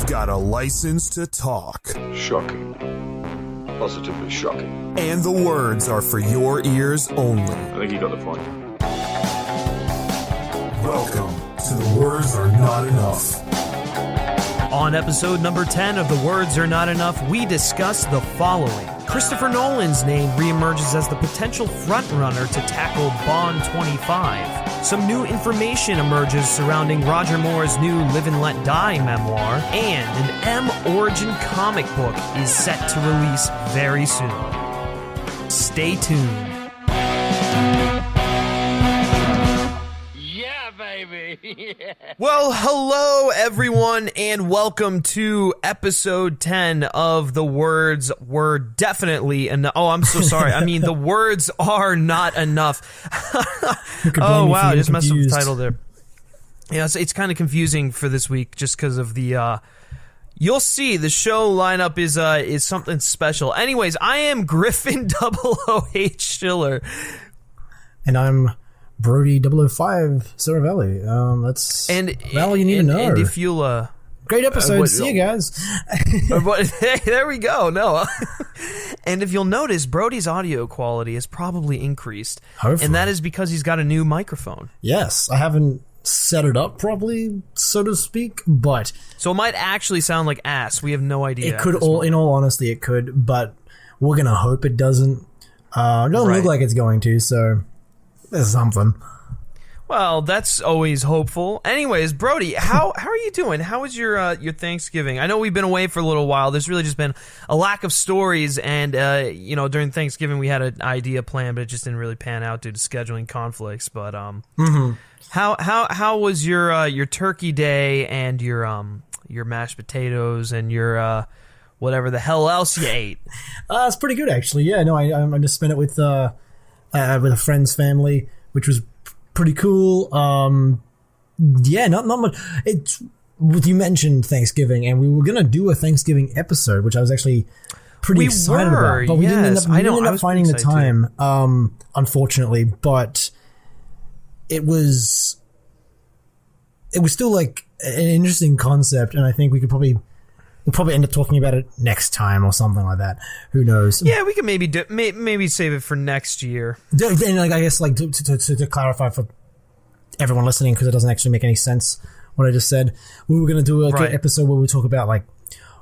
We've got a license to talk. Shocking. Positively shocking. And the words are for your ears only. I think you got the point. Welcome to The Words Are Not Enough. On episode number 10 of The Words Are Not Enough, we discuss the following. Christopher Nolan's name reemerges as the potential frontrunner to tackle Bond 25. Some new information emerges surrounding Roger Moore's new Live and Let Die memoir. And an M origin comic book is set to release very soon. Stay tuned. Well, hello everyone, and welcome to episode 10 of The Words Were Definitely Enough. Oh, I'm so sorry. I mean, The Words Are Not Enough. Oh, wow, I just messed up the title there. Yeah, it's kind of confusing for this week just because of the, you'll see, the show lineup is something special. Anyways, I am Griffin 00H Schiller. And I'm Brody 005 Saravelli. That's all you need to know. And if you'll great episode. See you guys. Hey, there we go. No. And if you'll notice, Brody's audio quality has probably increased. Hopefully. And that is because he's got a new microphone. Yes, I haven't set it up properly, so to speak, but so it might actually sound like ass. We have no idea. It could in all honesty, it could, but we're gonna hope it doesn't. It doesn't look like it's going to, so there's something. Well, that's always hopeful. Anyways, Brody, how are you doing? How was your Thanksgiving? I know we've been away for a little while. There's really just been a lack of stories, and during Thanksgiving we had an idea planned, but it just didn't really pan out due to scheduling conflicts. But how was your turkey day and your mashed potatoes and your whatever the hell else you ate? It's pretty good actually. Yeah, no, I just spent it with a friend's family, which was pretty cool. Yeah, not much. You mentioned Thanksgiving, and we were gonna do a Thanksgiving episode, which I was actually pretty excited about. But we didn't end up finding the time, unfortunately. But it was still like an interesting concept, and I think we'll probably end up talking about it next time or something like that. Who knows? Yeah, we can maybe save it for next year. And I guess to clarify for everyone listening, because it doesn't actually make any sense what I just said. We were going to do an episode where we talk about like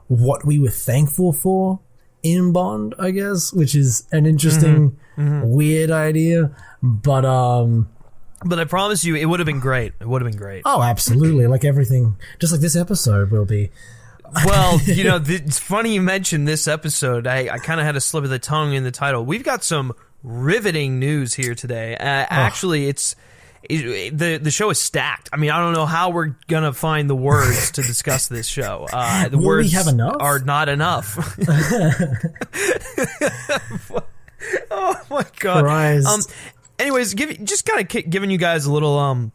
what we were thankful for in Bond, I guess, which is an interesting, weird idea. But I promise you, it would have been great. It would have been great. Oh, absolutely! Like everything, just like this episode will be. Well, it's funny you mentioned this episode. I kind of had a slip of the tongue in the title. We've got some riveting news here today. Actually, the show is stacked. I mean, I don't know how we're gonna find the words to discuss this show. The words have enough? Are not enough. Oh my god! Christ. Anyways, just kind of giving you guys a little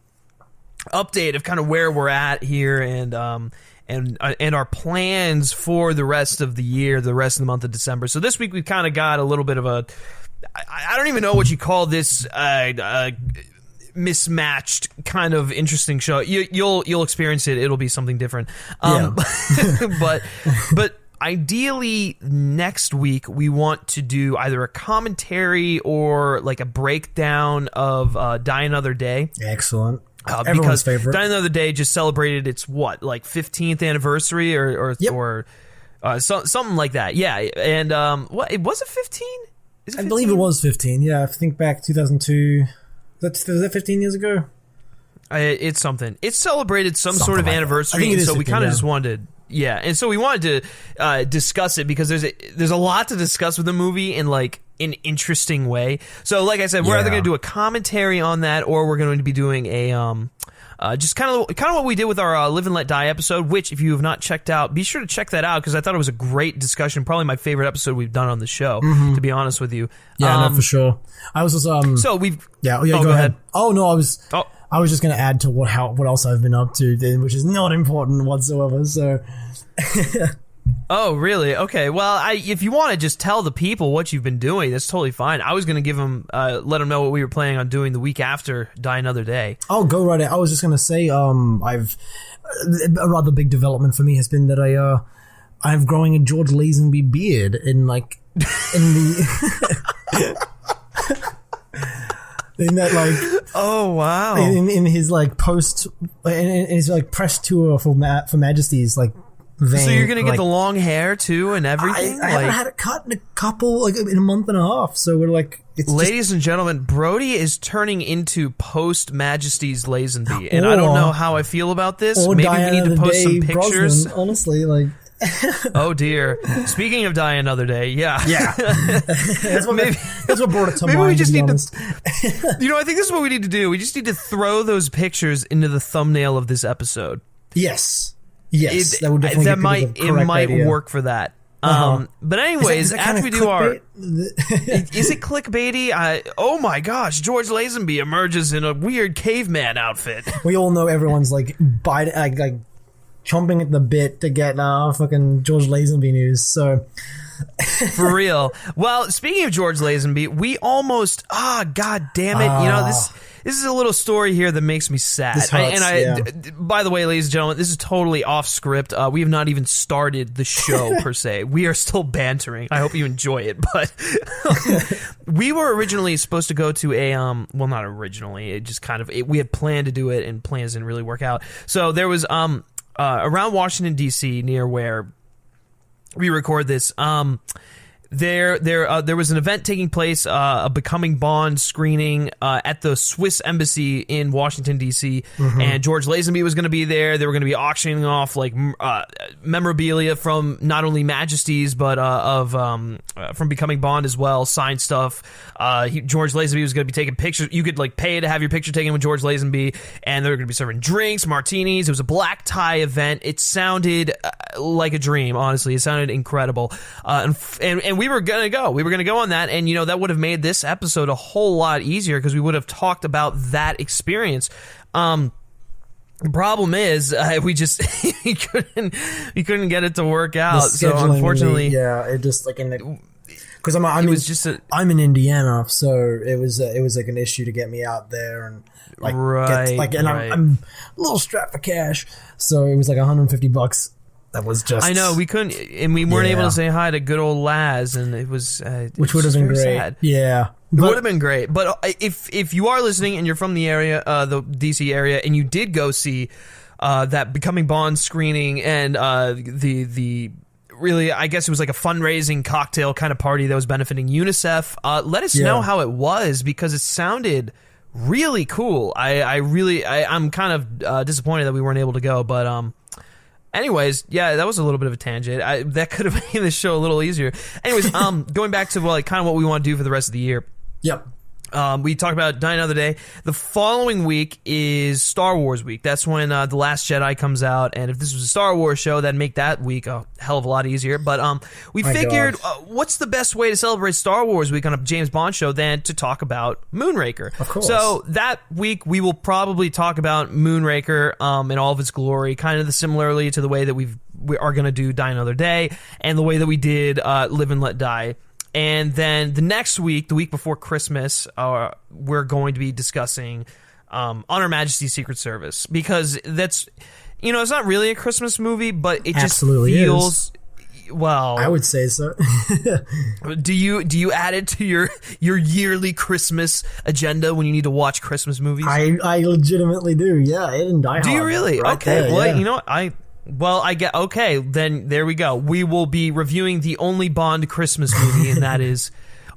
update of kind of where we're at here and our plans for the rest of the year, the rest of the month of December. So this week we've kind of got a little bit of a, I don't even know what you call this, mismatched kind of interesting show. You'll experience it. It'll be something different. But ideally next week we want to do either a commentary or like a breakdown of Die Another Day. Excellent. Because favorite. Die Another Day just celebrated its 15th anniversary or something like that. Yeah, and what was it 15? I believe it was 15. Yeah, I think back 2002. Was that 15 years ago? It's something. It celebrated some sort of anniversary, and so 15, we kind of just wanted. Yeah, and so we wanted to discuss it because there's a lot to discuss with the movie in like an interesting way. So like I said, we're either going to do a commentary on that or we're going to be doing a just kind of what we did with our Live and Let Die episode, which if you have not checked out, be sure to check that out because I thought it was a great discussion, probably my favorite episode we've done on the show, to be honest with you. Yeah, no, for sure. I was just so we've go ahead. Oh no, I was just going to add to what else I've been up to, which is not important whatsoever. So Oh, really? Okay. Well, if you want to just tell the people what you've been doing, that's totally fine. I was going to give them, let them know what we were planning on doing the week after Die Another Day. Oh, go right ahead. I was just going to say, I've a rather big development for me has been that I'm growing a George Lazenby beard in the in that oh wow in his post in his press tour for Majesty's vein. So you're gonna get the long hair too and everything. I haven't had it cut in a couple in a month and a half. So we're ladies and gentlemen, Brody is turning into post Majesty's Lazenby, and I don't know how I feel about this. Maybe Diana we need to post some pictures. Brosnan, honestly, oh dear. Speaking of Die Another Day, yeah. that's what brought it to mind. Maybe we just to need honest. to. I think this is what we need to do. We just need to throw those pictures into the thumbnail of this episode. Yes, that would definitely it might work for that. But anyways, after we do our, is it clickbaity? Oh my gosh, George Lazenby emerges in a weird caveman outfit. We all know everyone's chomping at the bit to get fucking George Lazenby news. So for real. Well, speaking of George Lazenby, we almost god damn it. This is a little story here that makes me sad. This hurts, by the way, ladies and gentlemen, this is totally off script. We have not even started the show per se. We are still bantering. I hope you enjoy it. But we were originally supposed to go to a well, not originally. It just we had planned to do it, and plans didn't really work out. So there was around Washington D.C. near where we record this. There was an event taking place, a Becoming Bond screening at the Swiss Embassy in Washington, D.C., and George Lazenby was going to be there. They were going to be auctioning off memorabilia from not only Majesty's but from Becoming Bond as well, signed stuff. George Lazenby was going to be taking pictures. You could pay to have your picture taken with George Lazenby, and they were going to be serving drinks, martinis. It was a black tie event. It sounded like a dream, honestly. It sounded incredible, and we were going to go. We were going to go on that, and that would have made this episode a whole lot easier because we would have talked about that experience. The problem is we just we couldn't get it to work out. So unfortunately, it just because I'm in Indiana, so it was an issue to get me out there and I'm a little strapped for cash, so it was $150. That was just... I know, we couldn't... And we weren't able to say hi to good old Laz, and it was... which would have been great. Sad. Yeah. It would have been great. But if you are listening and you're from the area, the DC area, and you did go see that Becoming Bond screening and the really, I guess it was a fundraising cocktail kind of party that was benefiting UNICEF, let us know how it was, because it sounded really cool. I'm kind of disappointed that we weren't able to go, but... Anyways, that was a little bit of a tangent. That could have made the show a little easier. Anyways, going back to kind of what we want to do for the rest of the year. Yep. We talked about Die Another Day. The following week is Star Wars week. That's when The Last Jedi comes out. And if this was a Star Wars show, that'd make that week a hell of a lot easier. But we figured, what's the best way to celebrate Star Wars week on a James Bond show than to talk about Moonraker? Of course. So that week, we will probably talk about Moonraker in all of its glory, kind of similarly to the way that we are going to do Die Another Day and the way that we did Live and Let Die. And then the next week, the week before Christmas, we're going to be discussing On Her Majesty's Secret Service, because that's, it's not really a Christmas movie, but it just feels... Well, I would say so. Do you add it to your yearly Christmas agenda when you need to watch Christmas movies? I legitimately do. Yeah, it and Die Hard. Do you really? Right okay. There, well, I get okay. Then there we go. We will be reviewing the only Bond Christmas movie, and that is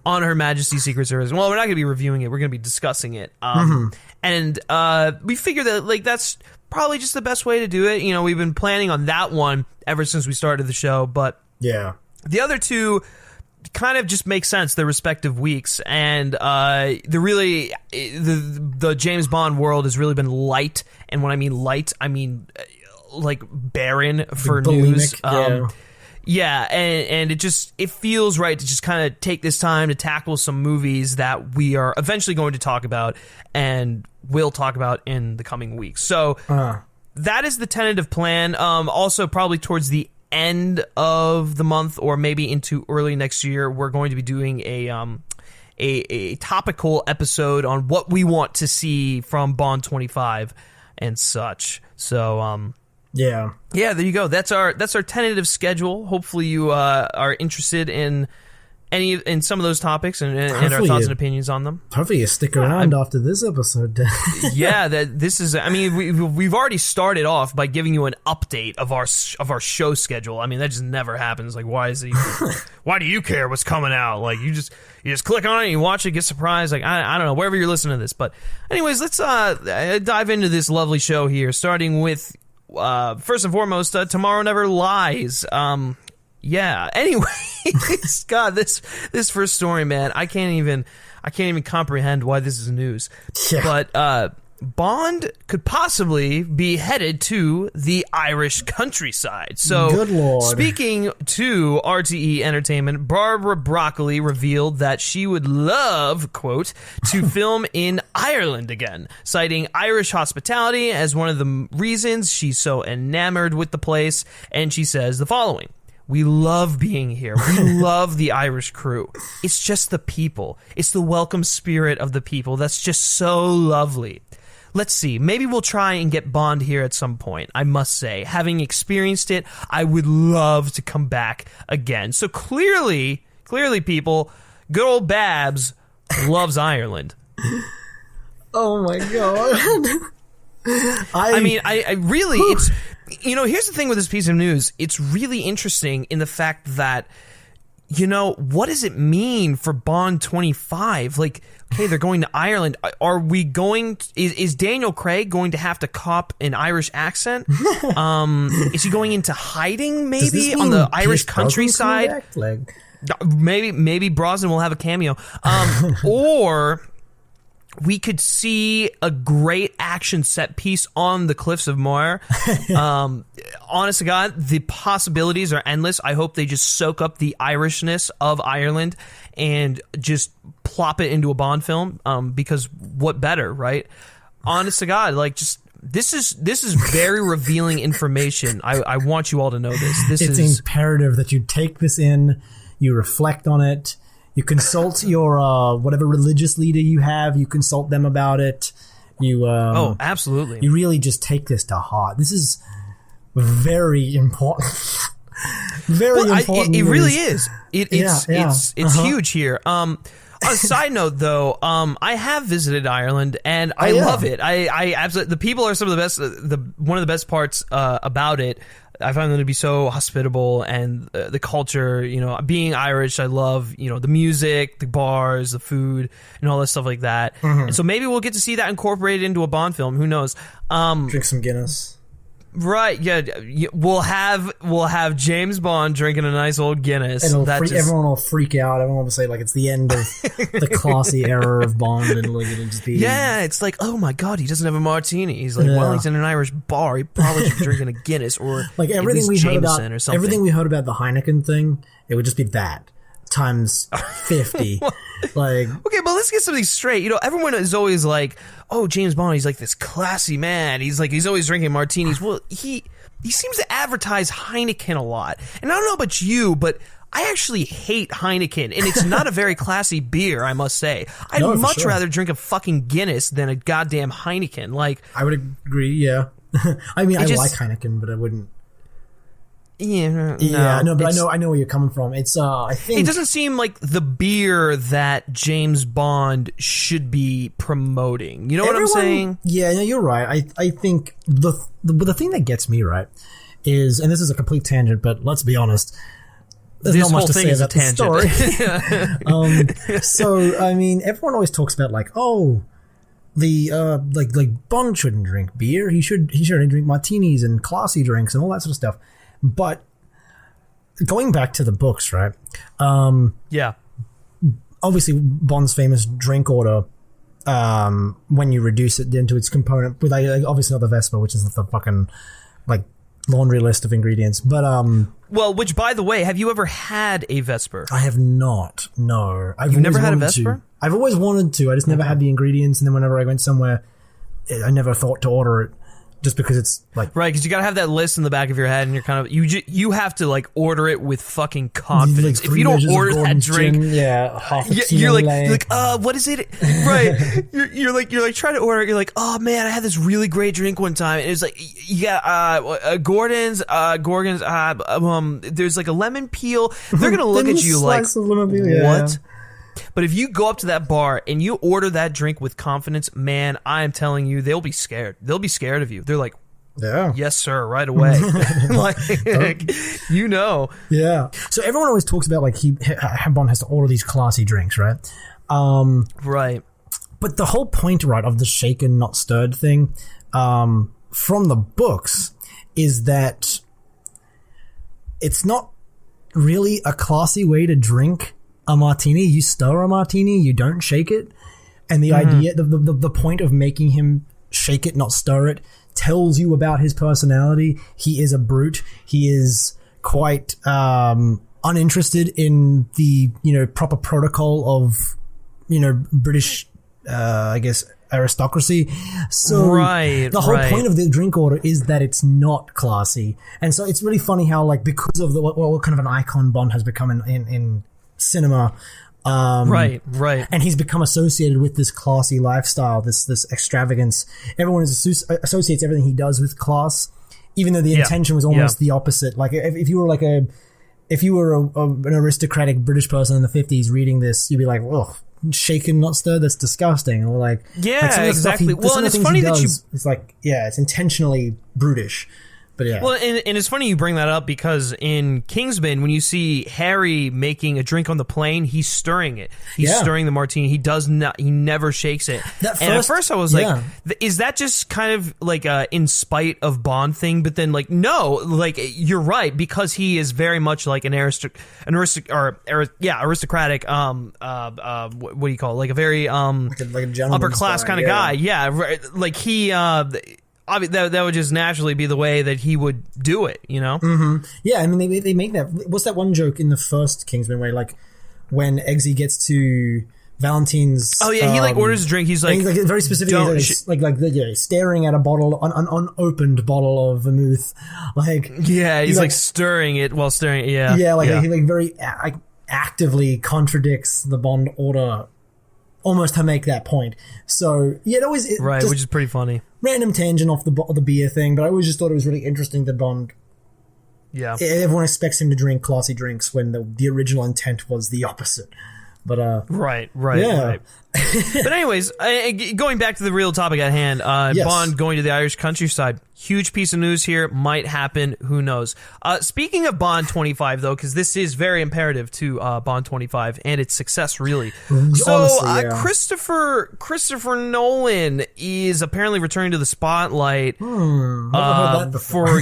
On Her Majesty's Secret Service. Well, we're not going to be reviewing it. We're going to be discussing it. And we figured that that's probably just the best way to do it. We've been planning on that one ever since we started the show, but the other two kind of just make sense, their respective weeks, and the James Bond world has really been light, and when I mean light, I mean barren for news. And it feels right to just kind of take this time to tackle some movies that we are eventually going to talk about and will talk about in the coming weeks. So that is the tentative plan. Also, probably towards the end of the month or maybe into early next year, we're going to be doing a topical episode on what we want to see from Bond 25 and such. So Yeah. Yeah, there you go. That's our tentative schedule. Hopefully you are interested in some of those topics and our thoughts and opinions on them. Hopefully you stick around after this episode. Yeah, this is. I mean, we've already started off by giving you an update of our show schedule. I mean, that just never happens. Like, why do you care what's coming out? Like, you just click on it, and you watch it, get surprised. Like, I don't know, wherever you're listening to this. But anyways, let's dive into this lovely show here, starting with first and foremost, Tomorrow Never Lies. Yeah. Anyways, God, this first story, man, I can't even comprehend why this is news. Yeah. But Bond could possibly be headed to the Irish countryside. So, good Lord. Speaking to RTE Entertainment, Barbara Broccoli revealed that she would love, quote, to film in Ireland again, citing Irish hospitality as one of the reasons she's so enamored with the place. And she says the following. We love being here. We love the Irish crew. It's just the people. It's the welcome spirit of the people that's just so lovely. Let's see. Maybe we'll try and get Bond here at some point. I must say, having experienced it, I would love to come back again. So clearly, people, good old Babs loves Ireland. Oh my God. I mean, I really, it's, you know, here's the thing with this piece of news. It's really interesting in the fact that, you know, what does it mean for Bond 25? Like, hey, they're going to Ireland. Are we going, is Daniel Craig going to have to cop an Irish accent? Is he going into hiding maybe on the Irish countryside? Maybe Brosnan will have a cameo. Or we could see a great action set piece on the cliffs of Moher. Honest to God, the possibilities are endless. I hope they just soak up the Irishness of Ireland and just plop it into a Bond film. Because what better, right? Honest to God, like, just this is very revealing information. I want you all to know this. It's imperative that you take this in, you reflect on it. You consult your whatever religious leader you have. You consult them about it. You absolutely. You really just take this to heart. This is very important. Very important. It really is. It's huge here. On a side note, though, I have visited Ireland and I love it. I absolutely. The people are some of the best. One of the best parts about it. I find them to be so hospitable, and the culture, you know, being Irish, I love, you know, the music, the bars, the food, and all that stuff like that. Mm-hmm. And so maybe we'll get to see that incorporated into a Bond film. Who knows? Drink some Guinness. Right, yeah, we'll have James Bond drinking a nice old Guinness. And everyone will freak out. Everyone will say, like, it's the end of the classy era of Bond, and like, it'll just be... Yeah, it's like, oh my God, he doesn't have a martini. He's like, well, he's in an Irish bar. He probably should be drinking a Guinness or like everything we heard about, or something. Everything we heard about the Heineken thing, it would just be that times 50. Like, okay, but let's get something straight. You know, everyone is always like, oh, James Bond, he's like this classy man. He's always drinking martinis. Well, he seems to advertise Heineken a lot. And I don't know about you, but I actually hate Heineken, and it's not a very classy beer, I must say. I'd much rather drink a fucking Guinness than a goddamn Heineken. Like, I would agree, yeah. I mean, I like Heineken, but I wouldn't. Yeah, but I know where you're coming from. It's I think it doesn't seem like the beer that James Bond should be promoting. You know what I'm saying? Yeah, no, you're right. I think the thing that gets me right is, and this is a complete tangent, but let's be honest, there's not much to say about the story. So I mean, everyone always talks about like, oh, the like Bond shouldn't drink beer. He should drink martinis and classy drinks and all that sort of stuff. But going back to the books, right? Yeah. Obviously, Bond's famous drink order, when you reduce it into its component, with obviously not the Vesper, which is the fucking like laundry list of ingredients. But well, which by the way, have you ever had a Vesper? I have not. No, You've never had a Vesper? I've always wanted to. I just never had the ingredients, and then whenever I went somewhere, I never thought to order it. just because it's like right, because you gotta have that list in the back of your head, and you're kind of you have to like order it with fucking confidence. Like if you don't order that drink, you're like what is it? Right, you're like trying to order it. You're like, oh man, I had this really great drink one time, and it's like Gordon's, there's like a lemon peel. They're gonna look at you like what? Yeah. But if you go up to that bar and you order that drink with confidence, man, I am telling you, they'll be scared. They'll be scared of you. They're like, yes, sir, right away. Like, you know. Yeah. So everyone always talks about like Bond has to order these classy drinks, right? Right. But the whole point, right, of the shaken not stirred thing, from the books, is that it's not really a classy way to drink a martini. You stir a martini, you don't shake it. And the idea, the point of making him shake it, not stir it, tells you about his personality. He is a brute. He is quite uninterested in the proper protocol of British I guess aristocracy. So the whole point of the drink order is that it's not classy. And so it's really funny how like because of what kind of an icon Bond has become in cinema, right, and he's become associated with this classy lifestyle, this extravagance. Everyone associates everything he does with class, even though the intention was almost the opposite. Like if you were an aristocratic British person in the 50s reading this, you'd be like, "Oh, shaken not stirred, that's disgusting," or like exactly. Well, and it's funny that it's like it's intentionally brutish. But yeah. Well, and it's funny you bring that up because in Kingsman, when you see Harry making a drink on the plane, he's stirring it. He's stirring the martini. He never shakes it. At first I was like, is that just kind of like a in spite of Bond thing? But then like, no, like you're right, because he is very much like an aristocratic, what do you call it? Like a very like a upper class kind of guy. Yeah. Right. Like he, that would just naturally be the way that he would do it, Mm-hmm. Yeah, I mean, they make that. What's that one joke in the first Kingsman where, like, when Eggsy gets to Valentine's... Oh, yeah, he, like, orders a drink. He's like very specifically, staring at a bottle, an unopened bottle of vermouth. Like... Yeah, he's like stirring it while stirring it, yeah. Yeah, he, like, very actively contradicts the Bond order almost to make that point. So, yeah, it always... which is pretty funny. Random tangent off the beer thing, but I always just thought it was really interesting that Bond... Yeah. Everyone expects him to drink classy drinks when the original intent was the opposite. But Right. But anyways, going back to the real topic at hand, Bond going to the Irish countryside. Huge piece of news here. Might happen. Who knows? Speaking of Bond 25, though, because this is very imperative to Bond 25 and its success, really. So, Christopher Nolan is apparently returning to the spotlight for,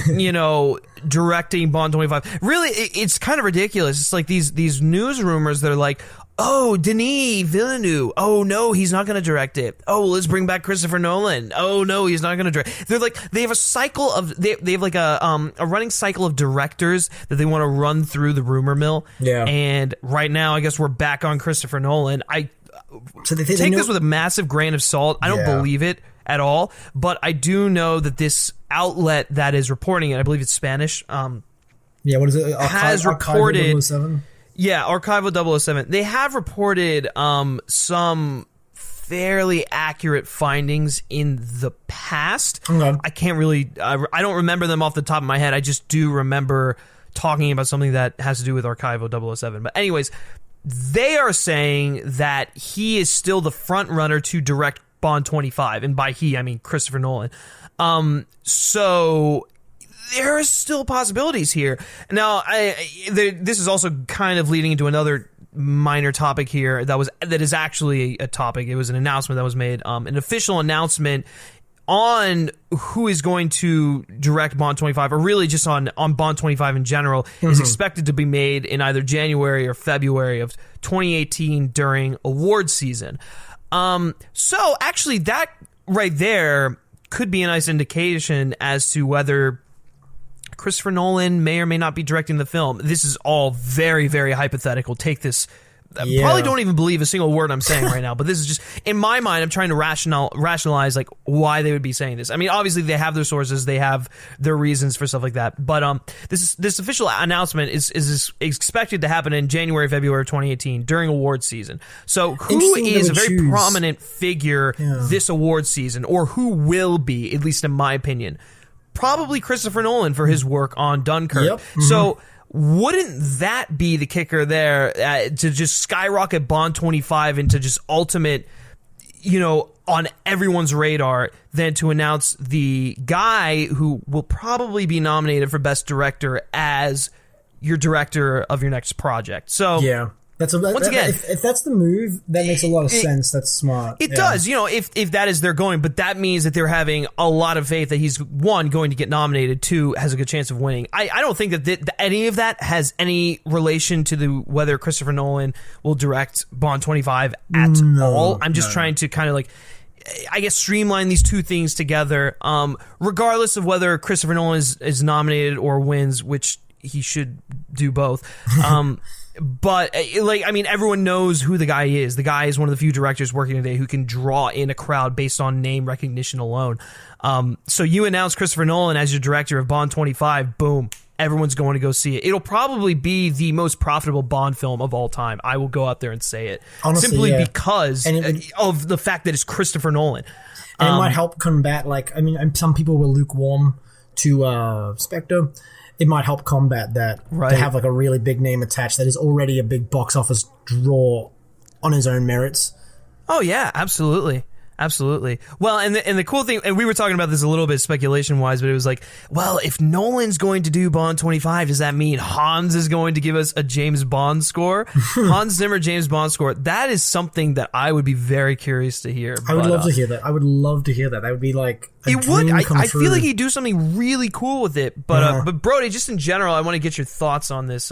directing Bond 25. Really, it's kind of ridiculous. It's like these news rumors that are like, oh, Denis Villeneuve. Oh, no, he's not going to direct it. Oh, let's bring back Christopher Nolan. Oh, no, he's not going to direct. They're like, they have a cycle of, they have like a running cycle of directors that they want to run through the rumor mill. Yeah. And right now, I guess we're back on Christopher Nolan. So they take this with a massive grain of salt. I don't believe it at all, but I do know that this outlet that is reporting it, I believe it's Spanish. What is it? Has reported. 007? Yeah, Archival 007. They have reported some fairly accurate findings in the past. Okay. I can't really... I don't remember them off the top of my head. I just do remember talking about something that has to do with Archival 007. But anyways, they are saying that he is still the front runner to direct Bond 25. And by he, I mean Christopher Nolan. So... there are still possibilities here. Now, this is also kind of leading into another minor topic here that is actually a topic. It was an announcement that was made, an official announcement on who is going to direct Bond 25, or really just on Bond 25 in general, is expected to be made in either January or February of 2018 during award season. So actually, that right there could be a nice indication as to whether Christopher Nolan may or may not be directing the film. This is all very, very hypothetical. Take this probably don't even believe a single word I'm saying right now, but this is just, in my mind, I'm trying to rationalize like why they would be saying this. I mean, obviously they have their sources, they have their reasons for stuff like that, but this official announcement is expected to happen in January, February of 2018 during awards season. So who is a very prominent figure this award season, or who will be, at least in my opinion? Probably Christopher Nolan for his work on Dunkirk. Yep. Mm-hmm. So wouldn't that be the kicker there to just skyrocket Bond 25 into just ultimate, on everyone's radar, than to announce the guy who will probably be nominated for Best Director as your director of your next project? So yeah. Once again, if that's the move, that makes a lot of sense. That's smart. It does, if that is their going, but that means that they're having a lot of faith that he's, one, going to get nominated, two, has a good chance of winning. I don't think that any of that has any relation to whether Christopher Nolan will direct Bond 25 at all. I'm just trying to kind of I guess streamline these two things together, regardless of whether Christopher Nolan is nominated or wins, which he should do both. But everyone knows who the guy is. The guy is one of the few directors working today who can draw in a crowd based on name recognition alone. So you announce Christopher Nolan as your director of Bond 25, boom, everyone's going to go see it. It'll probably be the most profitable Bond film of all time. I will go out there and say it. Honestly, simply because of the fact that it's Christopher Nolan. And it might help combat, some people were lukewarm to Spectre. It might help combat that, to have a really big name attached that is already a big box office draw on his own merits. Oh yeah, absolutely. Absolutely. Well, and the cool thing, and we were talking about this a little bit speculation-wise, but it was like, well, if Nolan's going to do Bond 25, does that mean Hans is going to give us a James Bond score? Hans Zimmer James Bond score. That is something that I would be very curious to hear. I would love to hear that. I would love to hear that. That would be like a dream come I true. feel like he'd do something really cool with it. But but Brody, just in general, I want to get your thoughts on this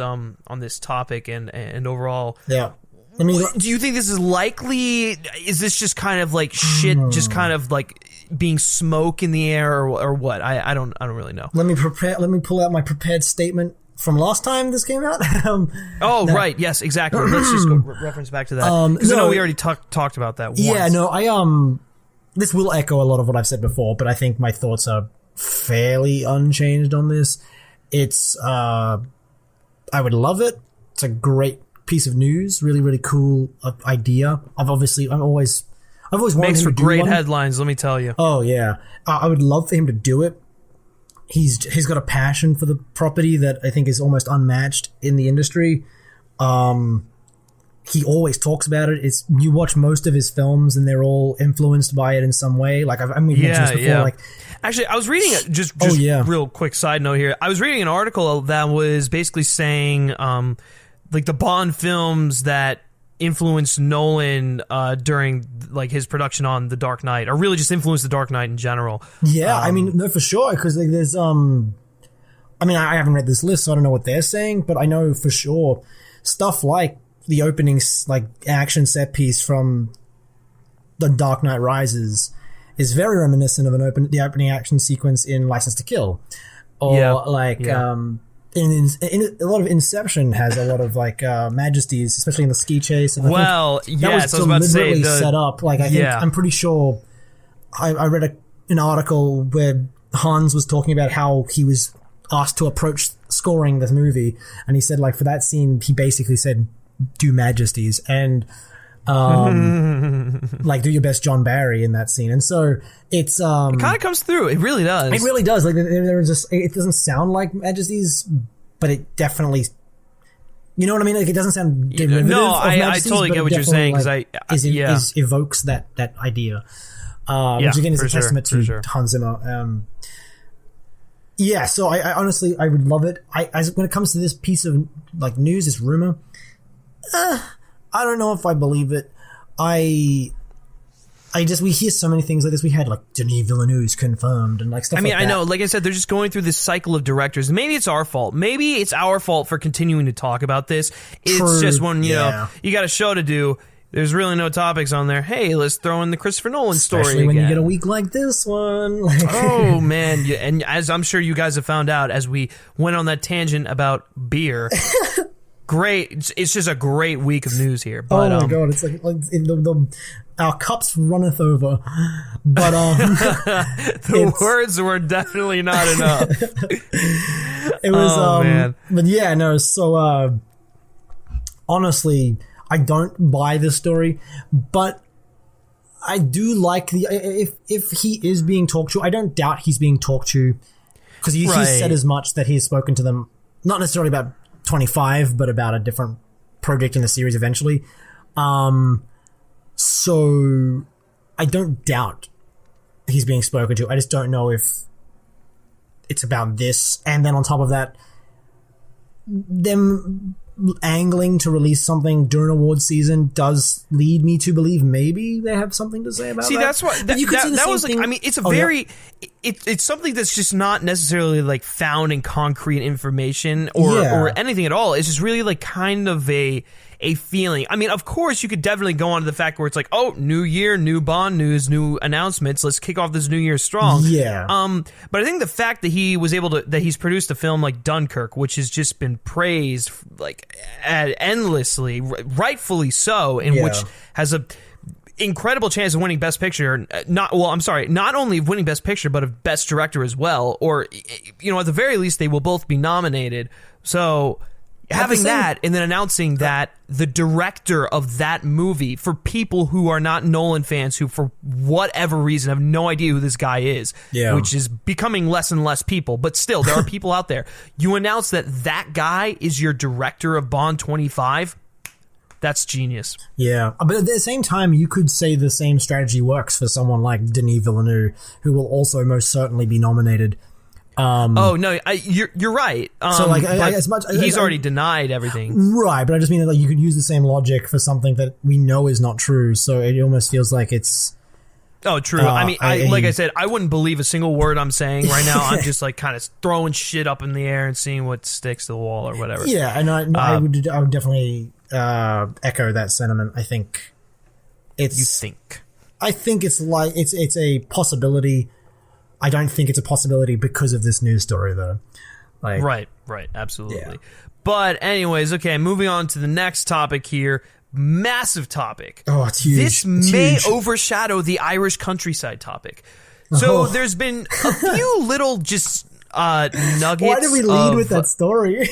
topic and overall. Yeah. Do you think this is likely? Is this just kind of like shit, just kind of like being smoke in the air, or what? I don't really know. Let me pull out my prepared statement from last time this came out. Right, yes, exactly. Let's just go reference back to that, because I know we already talked about that once. Yeah, no, this will echo a lot of what I've said before, but I think my thoughts are fairly unchanged on this. It's I would love it. It's a great piece of news, really, really cool idea. I've always wanted makes him for to do great one. headlines. Let me tell you. Oh yeah, I would love for him to do it. He's got a passion for the property that I think is almost unmatched in the industry. He always talks about it. You watch most of his films and they're all influenced by it in some way. Like we've mentioned this before. Yeah. Like, actually, I was reading just real quick side note here. I was reading an article that was basically saying like the Bond films that influenced Nolan during like his production on The Dark Knight, or really just influenced The Dark Knight in general. Yeah, no, for sure, because like, there's I haven't read this list, so I don't know what they're saying, but I know for sure stuff like the opening like action set piece from The Dark Knight Rises is very reminiscent of the opening action sequence in License to Kill, or In a lot of Inception has a lot of like majesties, especially in the ski chase. And I was about to say set up. Like I'm pretty sure I read an article where Hans was talking about how he was asked to approach scoring this movie, and he said like for that scene he basically said do majesties and like do your best John Barry in that scene. And so it's it kind of comes through. It really does. It really does. Like there just it doesn't sound like majesties, but it definitely, you know what I mean? Like it doesn't sound derivative of majesties, I totally get what you're saying, because evokes that idea, which again is a testament to Hans Zimmer. So I honestly I would love it. When it comes to this piece of like news, this rumor, I don't know if I believe it. we hear so many things like this. We had like Denis Villeneuve's confirmed and like stuff like that. I know, like I said, they're just going through this cycle of directors. Maybe it's our fault. Maybe it's our fault for continuing to talk about this. It's just when, you know, you got a show to do. There's really no topics on there. Hey, let's throw in the Christopher Nolan story again. Especially when you get a week like this one. Oh, man. And as I'm sure you guys have found out as we went on that tangent about beer, great. It's just a great week of news here. But, oh my god, it's like our cups runneth over. But the words were definitely not enough. It was man. But yeah, no, so honestly, I don't buy this story, but I do like if he is being talked to, I don't doubt he's being talked to, because he's said as much that he's spoken to them, not necessarily about 25, but about a different project in the series eventually. So I don't doubt he's being spoken to. I just don't know if it's about this. And then on top of that, them angling to release something during awards season does lead me to believe maybe they have something to say about that. See, that's what that was like. I mean, it's it's something that's just not necessarily like found in concrete information or anything at all. It's just really like kind of a feeling. I mean, of course, you could definitely go on to the fact where it's like, oh, new year, new Bond news, new announcements. Let's kick off this new year strong. Yeah. But I think the fact that he was able to, that he's produced a film like Dunkirk, which has just been praised like endlessly, rightfully so, and which has a incredible chance of winning Best Picture. Not only of winning Best Picture, but of Best Director as well. Or, you know, at the very least, they will both be nominated. So having that and then announcing that the director of that movie, for people who are not Nolan fans, who for whatever reason have no idea who this guy is, which is becoming less and less people, but still there are people out there. You announce that guy is your director of Bond 25. That's genius. Yeah. But at the same time, you could say the same strategy works for someone like Denis Villeneuve, who will also most certainly be nominated. You're right. So like, as much he's already denied everything, right? But I just mean that like you could use the same logic for something that we know is not true. So it almost feels like it's. Oh, true. I mean, like I said, I wouldn't believe a single word I'm saying right now. I'm just like kind of throwing shit up in the air and seeing what sticks to the wall or whatever. Yeah, and I would definitely echo that sentiment. I think it's. You think? I think it's like it's a possibility. I don't think it's a possibility because of this news story, though. Like, right, absolutely. Yeah. But anyways, okay, moving on to the next topic here. Massive topic. Oh, it's huge. This may overshadow the Irish countryside topic. So there's been a few little just nuggets. Why did we lead with that story?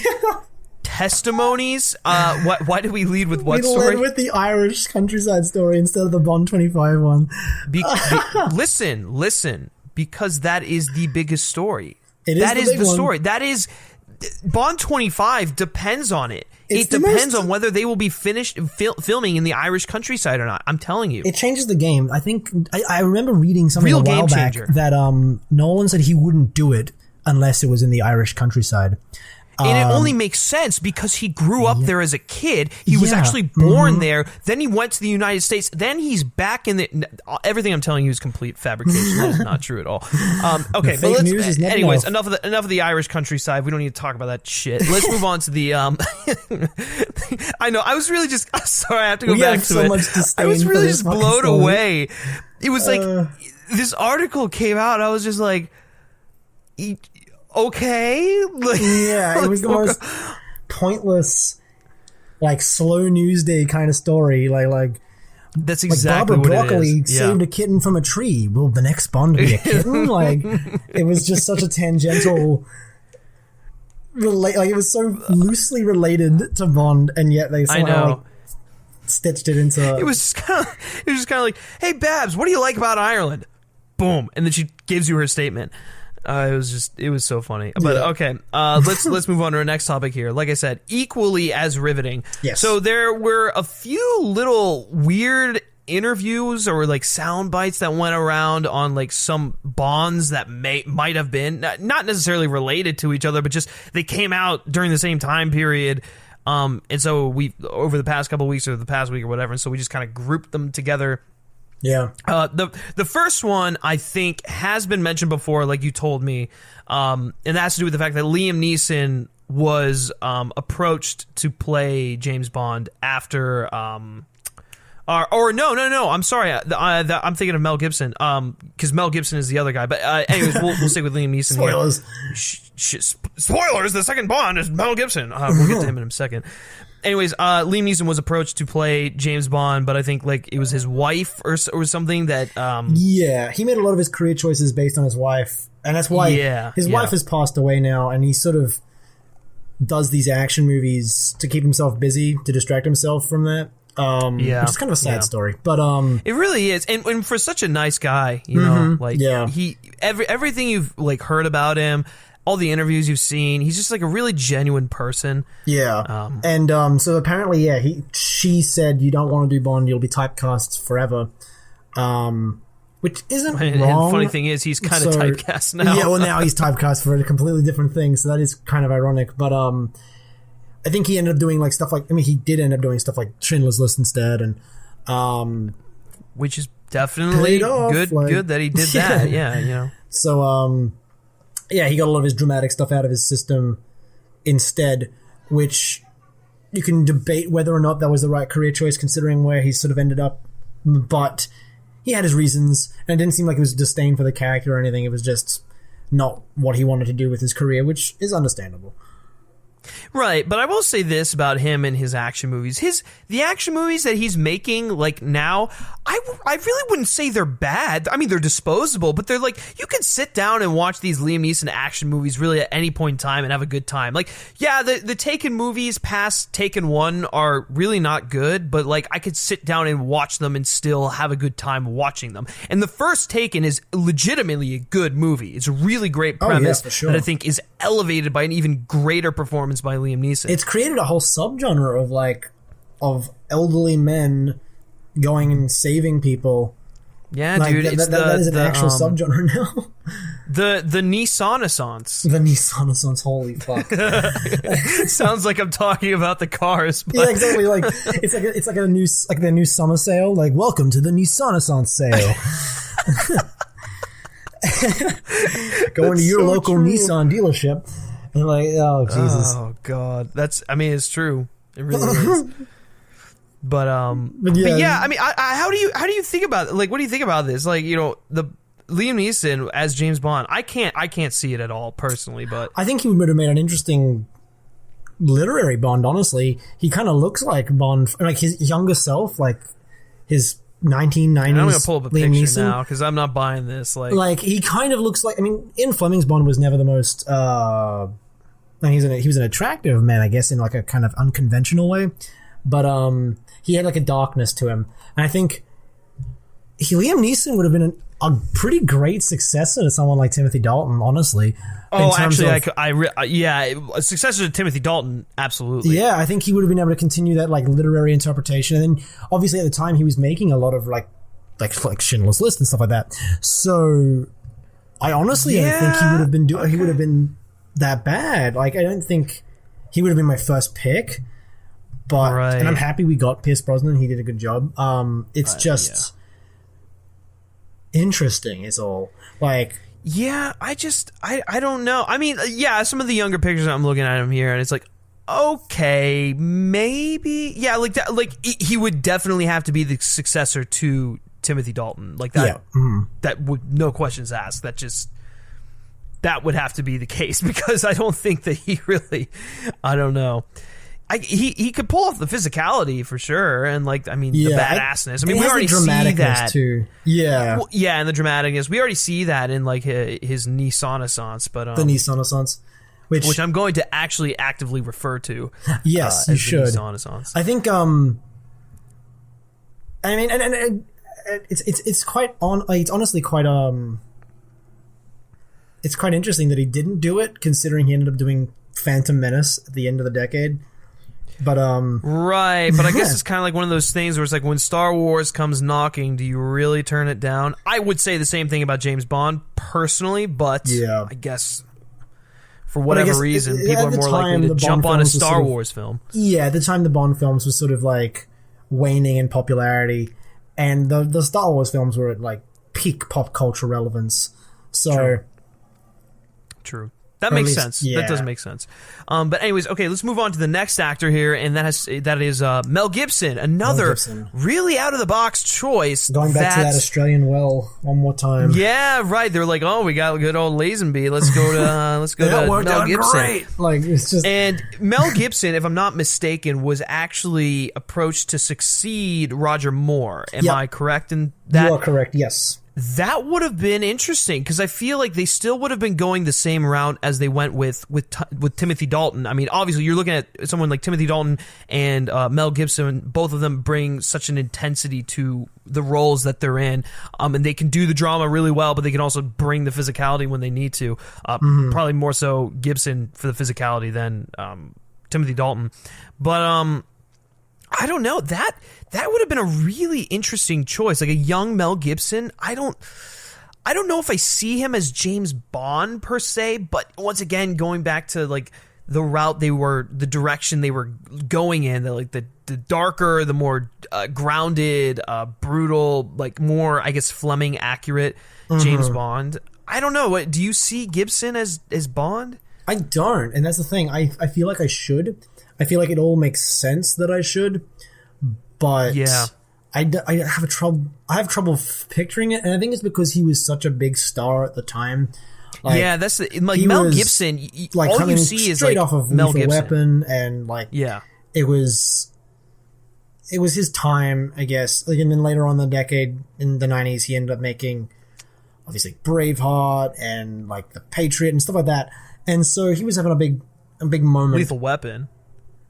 Testimonies. Why did we lead with what story? We led with the Irish countryside story instead of the Bond 25 one. Listen. Because that is the biggest story. That is the story. That is Bond 25 depends on it. It depends on whether they will be finished filming in the Irish countryside or not. I'm telling you, it changes the game. I think I remember reading something a while back that Nolan said he wouldn't do it unless it was in the Irish countryside. And it only makes sense because he grew up there as a kid. He was actually born there. Then he went to the United States. Then he's back in the... Everything I'm telling you is complete fabrication. That is not true at all. Okay, but anyways, enough of the Irish countryside. We don't need to talk about that shit. Let's move on to the... I know. I was really just... Sorry, I have to go back to it. I was really just blown away. It was like... This article came out. I was just like... Okay. Yeah, it was the most pointless, like slow news day kind of story. Like that's exactly Barbara what Broccoli it is. saved a kitten from a tree. Will the next Bond be a kitten? Like it was just such a tangential. Like it was so loosely related to Bond, and yet they somehow stitched it into. It was just kind of like, hey Babs, what do you like about Ireland? Boom, and then she gives you her statement. It was so funny. But okay, let's move on to our next topic here. Like I said, equally as riveting. Yes. So there were a few little weird interviews or like sound bites that went around on like some Bonds that might have been not necessarily related to each other, but just they came out during the same time period. And so we over the past couple of weeks or the past week or whatever, and so we just kind of grouped them together. Yeah. The first one I think has been mentioned before, like you told me, and that has to do with the fact that Liam Neeson was approached to play James Bond after Or no. I'm sorry. I'm thinking of Mel Gibson. Because Mel Gibson is the other guy. But anyways, we'll stick with Liam Neeson. Spoilers. Spoilers. The second Bond is Mel Gibson. We'll get to him in a second. Anyways, Liam Neeson was approached to play James Bond, but I think like it was his wife or something that. Yeah, he made a lot of his career choices based on his wife, and that's why his wife has passed away now, and he sort of does these action movies to keep himself busy, to distract himself from that. Which is kind of a sad story, but it really is, and for such a nice guy, you know, like he everything you've like heard about him, all the interviews you've seen, he's just like a really genuine person. So apparently, she said, you don't want to do Bond, you'll be typecast forever, which isn't wrong. And the funny thing is, he's kind of typecast now. Yeah, well, now he's typecast for a completely different thing, so that is kind of ironic, but I think he ended up doing like stuff like, I mean, he did end up doing stuff like Schindler's List instead, and which is definitely good that he did that. Yeah, you know. So he got a lot of his dramatic stuff out of his system instead, which you can debate whether or not that was the right career choice considering where he sort of ended up, but he had his reasons, and it didn't seem like it was disdain for the character or anything. It was just not what he wanted to do with his career, which is understandable. Right, but I will say this about him and his action movies. The action movies that he's making, like now, I really wouldn't say they're bad. I mean, they're disposable, but they're like, you can sit down and watch these Liam Neeson action movies really at any point in time and have a good time. Like, yeah, the Taken movies past Taken 1 are really not good, but like, I could sit down and watch them and still have a good time watching them. And the first Taken is legitimately a good movie. It's a really great premise that I think is elevated by an even greater performance by Liam Neeson. It's created a whole subgenre of elderly men going and saving people. Yeah, like, dude, that is an actual subgenre now. The Neeson-assance. The Neeson-assance, holy fuck. Sounds like I'm talking about the cars. But. Yeah, exactly. Like it's like the new summer sale. Like, welcome to the Neeson-assance sale. Going to your so local true. Nissan dealership. And like, oh Jesus. Oh God. It's true. It really is. But yeah, I mean, how do you think about it? Like, what do you think about this? Like, you know, the Liam Neeson as James Bond, I can't see it at all personally, but I think he would have made an interesting literary Bond, honestly. He kind of looks like Bond, like his younger self, like his 1990s. I'm gonna pull up a Liam picture Neeson. Now because I'm not buying this. Like he kind of looks like. I mean, Ian Fleming's Bond was never the most. He was an attractive man, I guess, in like a kind of unconventional way, but he had like a darkness to him, and I think Liam Neeson would have been a pretty great successor to someone like Timothy Dalton, honestly. Oh, actually, a successor to Timothy Dalton, absolutely. Yeah, I think he would have been able to continue that like literary interpretation, and then obviously at the time he was making a lot of like Schindler's List and stuff like that. So I honestly don't think he would have been he would have been that bad. Like, I don't think he would have been my first pick, but and I'm happy we got Pierce Brosnan. He did a good job. It's just interesting is all. Like, yeah, I don't know. I mean, yeah, some of the younger pictures I'm looking at him here, and it's like, okay, maybe, yeah, like that, like he would definitely have to be the successor to Timothy Dalton, like that. Yeah. That would, no questions asked. That would have to be the case, because I don't think that he really, I don't know. He could pull off the physicality for sure, and like, I mean, the badassness. I mean, we already see that too. Yeah, well, yeah, and the dramaticness. We already see that in like his Neeson-assance, but the Neeson-assance, which I'm going to actually actively refer to. Yes, you should. Neeson-assance. I think. I mean, and it's quite on. It's honestly quite It's quite interesting that he didn't do it, considering he ended up doing Phantom Menace at the end of the decade. But right, but I guess it's kind of like one of those things where it's like, when Star Wars comes knocking, do you really turn it down? I would say the same thing about James Bond personally, but I guess for whatever reason, people are more likely to jump on a Star Wars film. Yeah, at the time the Bond films was sort of like waning in popularity, and the Star Wars films were at like peak pop culture relevance. So True. That makes sense. Yeah. That does make sense. But anyways, okay, let's move on to the next actor here, and that is Mel Gibson, another really out of the box choice. Going back to that Australian well one more time. Yeah, right. They're like, oh, we got good old Lazenby. Let's go to Mel Gibson. Great. Like it's just and Mel Gibson, if I'm not mistaken, was actually approached to succeed Roger Moore. Am I correct in that? You are correct. Yes. That would have been interesting because I feel like they still would have been going the same route as they went with Timothy Dalton. I mean, obviously, you're looking at someone like Timothy Dalton and Mel Gibson. Both of them bring such an intensity to the roles that they're in, and they can do the drama really well, but they can also bring the physicality when they need to. Probably more so Gibson for the physicality than Timothy Dalton. But I don't know. That would have been a really interesting choice. Like a young Mel Gibson. I don't know if I see him as James Bond per se, but once again, going back to like the direction they were going in, the darker, the more grounded, brutal, like more, I guess, Fleming accurate James Bond. I don't know. What do you see Gibson as Bond? I don't, and that's the thing. I feel like I should. I feel like it all makes sense that I should, but I have trouble picturing it, and I think it's because he was such a big star at the time. Like, that's Mel Gibson. Like all you see is straight like off of Mel Lethal Gibson. Weapon, and like it was his time, I guess. Like, and then later on in the decade, in the 90s, he ended up making obviously Braveheart and like The Patriot and stuff like that, and so he was having a big moment. Lethal Weapon.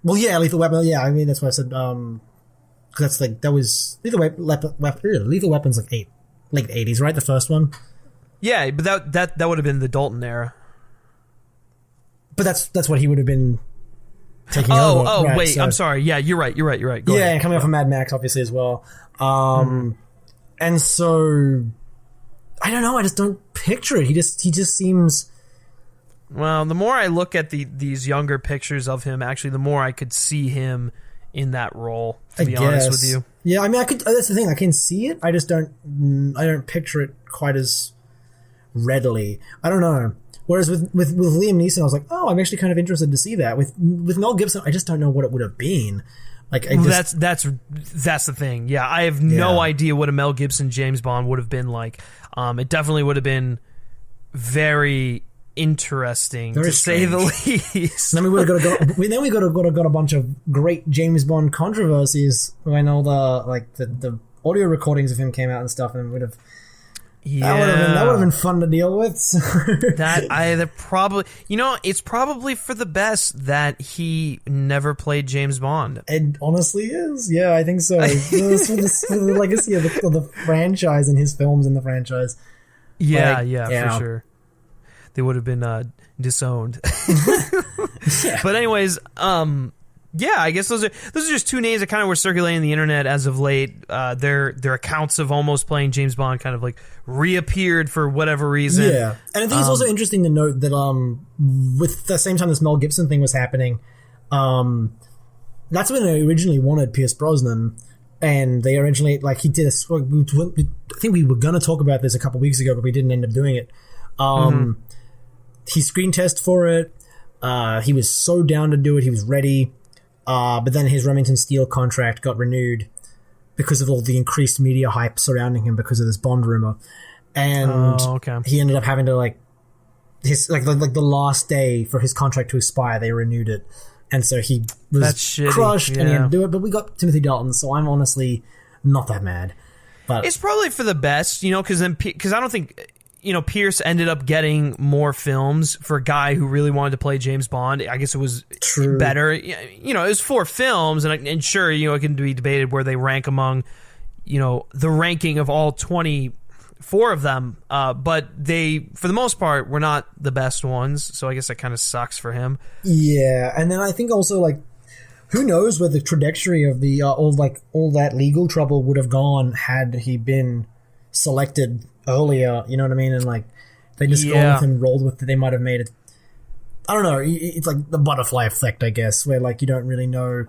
Well, yeah, Lethal Weapon. Yeah, I mean that's what I said. Because that's like that was Lethal Weapon's like late 80s, right? The first one. Yeah, but that would have been the Dalton era. But that's what he would have been taking over. Oh, right, wait, so. I'm sorry. Yeah, you're right. Go ahead. And coming off of Mad Max, obviously as well. And so I don't know. I just don't picture it. He just seems. Well, the more I look at these younger pictures of him, actually, the more I could see him in that role, to be honest with you. Yeah, I mean, that's the thing. I can see it. I just don't picture it quite as readily. I don't know. Whereas with Liam Neeson, I was like, oh, I'm actually kind of interested to see that. With Mel Gibson, I just don't know what it would have been. Like, that's the thing. Yeah, I have no idea what a Mel Gibson James Bond would have been like. It definitely would have been very interesting, to say the least. Then we got a bunch of great James Bond controversies when all the audio recordings of him came out and stuff, and would have that would have been fun to deal with. It's probably for the best that he never played James Bond. It honestly is. Yeah, I think so. For the legacy of the franchise and his films in the franchise. Yeah, for sure. They would have been disowned. But anyways, I guess those are just two names that kind of were circulating the internet as of late. Their accounts of almost playing James Bond kind of like reappeared for whatever reason. Yeah, and I think it's also interesting to note that with the same time this Mel Gibson thing was happening, that's when they originally wanted Pierce Brosnan. And they originally, he did I think we were going to talk about this a couple weeks ago, but we didn't end up doing it. He screen tested for it. He was so down to do it. He was ready. But then his Remington Steele contract got renewed because of all the increased media hype surrounding him because of this Bond rumor. And he ended up having to the last day for his contract to expire, they renewed it. And so he was crushed and he had to do it. But we got Timothy Dalton, so I'm honestly not that mad. But it's probably for the best, because I don't think Pierce ended up getting more films for a guy who really wanted to play James Bond. I guess it was better. It was 4 films, and sure, it can be debated where they rank among, the ranking of all 24 of them. But they, for the most part, were not the best ones. So I guess that kind of sucks for him. Yeah, and then I think also who knows where the trajectory of the all that legal trouble would have gone had he been selected earlier, you know what I mean? And they just gone with and rolled with it, they might have made it. I don't know. It's like the butterfly effect, I guess, where you don't really know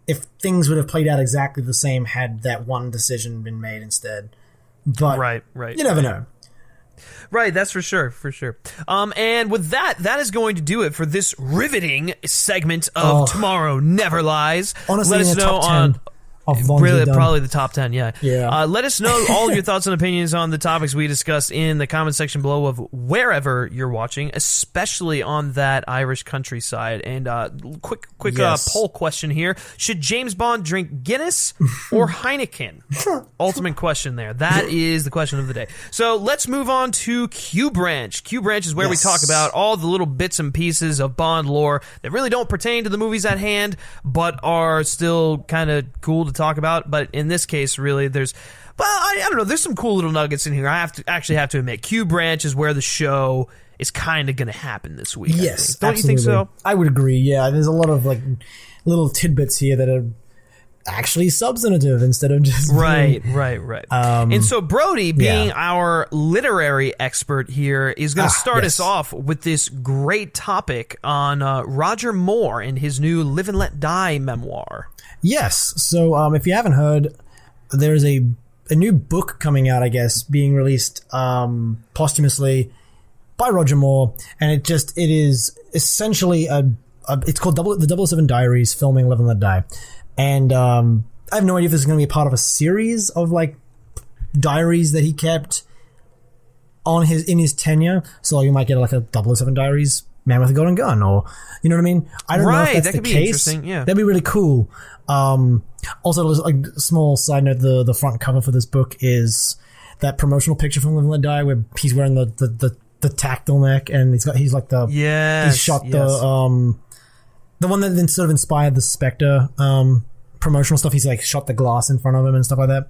if things would have played out exactly the same had that one decision been made instead. But right. You never know. Right, that's for sure. And with that is going to do it for this riveting segment of Tomorrow Never Lies. Honestly, let us know on probably the top 10. Yeah. Let us know all of your thoughts and opinions on the topics we discussed in the comment section below of wherever you're watching, especially on that Irish countryside. And quick poll question here: should James Bond drink Guinness or Heineken? Ultimate question there. That is the question of the day. So let's move on to Q Branch. Q Branch is where we talk about all the little bits and pieces of Bond lore that really don't pertain to the movies at hand, but are still kind of cool to talk about. But in this case, really, there's I don't know, there's some cool little nuggets in here. I have to admit, Q Branch is where the show is kind of going to happen this week. Yes, don't absolutely. You think so? I would agree. Yeah, there's a lot of like little tidbits here that are actually substantive instead of just right. And so Brody, being our literary expert here, is going to start us off with this great topic on Roger Moore and his new Live and Let Die memoir. Yes. So if you haven't heard, there's a new book coming out, I guess, being released posthumously by Roger Moore, and it is essentially it's called the 007 Diaries, filming Live and Let Die. And I have no idea if this is going to be a part of a series of like diaries that he kept in his tenure. So you might get like a 007 Diaries, Man with a Golden Gun, or you know what I mean? I don't know if that's the case. Interesting. Yeah, that'd be really cool. Also, like a small side note: the front cover for this book is that promotional picture from Live and Let Die, where he's wearing the tactile neck, and he's like the he's shot the one that then sort of inspired the Spectre promotional stuff. He's like shot the glass in front of him and stuff like that.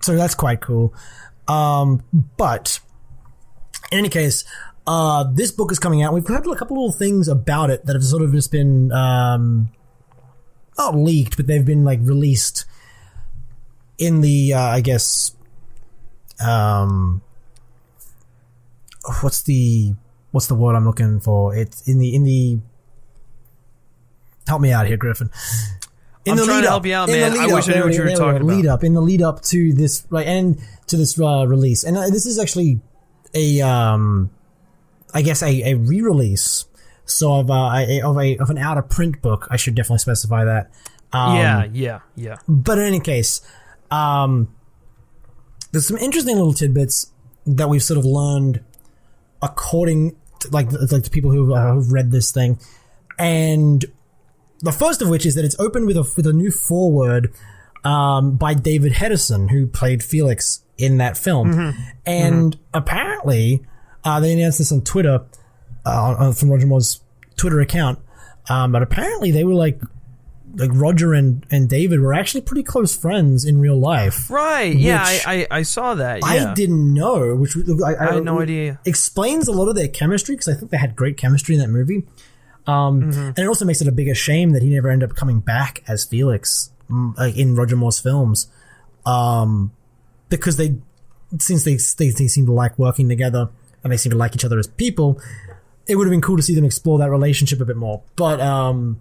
So that's quite cool. But in any case, this book is coming out. We've heard a couple little things about it that have sort of just been not leaked, but they've been like released in the I guess what's the word I'm looking for? It's in the help me out here, Griffin. I'm trying to help you out, man. I wish I knew what you were talking about. In the lead up to this, right, and to this release, and this is actually a I guess a re-release. So of an out of print book. I should definitely specify that. Yeah. But in any case, there's some interesting little tidbits that we've sort of learned according to, like the people who've read this thing, and the first of which is that it's opened with a new foreword by David Hedison, who played Felix in that film, and apparently they announced this on Twitter from Roger Moore's Twitter account, but apparently they were like Roger and David were actually pretty close friends in real life. Right. Yeah, I saw that. Yeah. I didn't know, which I had no idea. Explains a lot of their chemistry, because I think they had great chemistry in that movie. And it also makes it a bigger shame that he never ended up coming back as Felix in Roger Moore's films, because since they seem to like working together and they seem to like each other as people, it would have been cool to see them explore that relationship a bit more. But so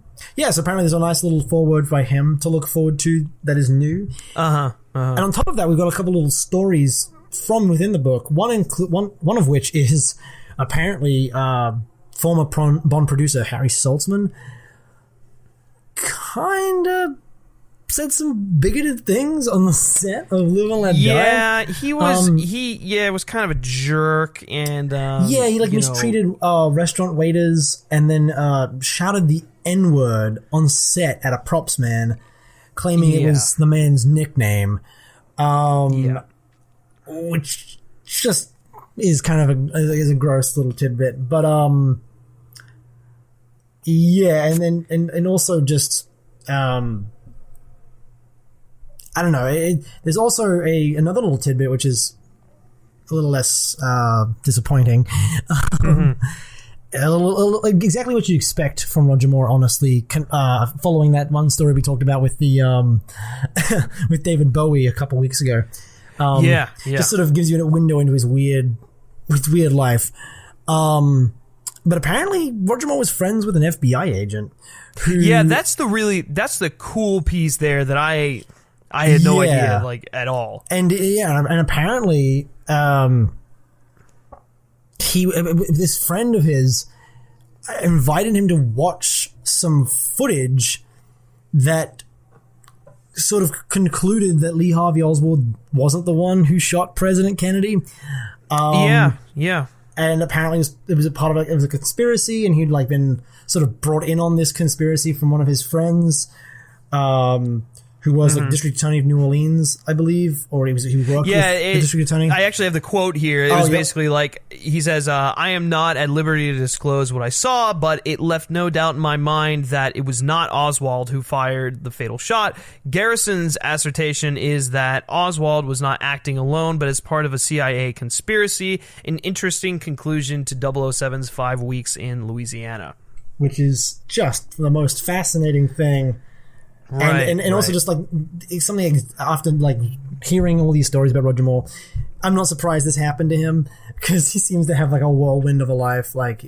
apparently there's a nice little foreword by him to look forward to that is new. And on top of that, we've got a couple little stories from within the book. One of which is apparently former Bond producer Harry Saltzman kind of said some bigoted things on the set of Live and Let Die. Yeah, he was. He was kind of a jerk, and he mistreated restaurant waiters, and then shouted the N-word on set at a props man, claiming it was the man's nickname. Which just is kind of a gross little tidbit, but and then and also just I don't know. There's also another little tidbit which is a little less disappointing. Exactly what you expect from Roger Moore, honestly. Following that one story we talked about with the with David Bowie a couple weeks ago. Just sort of gives you a window into his weird life. But apparently Roger Moore was friends with an FBI agent. That's the cool piece there that I had no idea, like, at all. And apparently this friend of his invited him to watch some footage that sort of concluded that Lee Harvey Oswald wasn't the one who shot President Kennedy. Yeah. And apparently it was a conspiracy, and he'd like been sort of brought in on this conspiracy from one of his friends, who was like district attorney of New Orleans, I believe, or he worked with the district attorney. I actually have the quote here. It was basically like, he says, I am not at liberty to disclose what I saw, but it left no doubt in my mind that it was not Oswald who fired the fatal shot. Garrison's assertion is that Oswald was not acting alone, but as part of a CIA conspiracy. An interesting conclusion to 007's 5 weeks in Louisiana. Which is just the most fascinating thing. Right, and also just like it's something after like hearing all these stories about Roger Moore, I'm not surprised this happened to him, because he seems to have like a whirlwind of a life. Like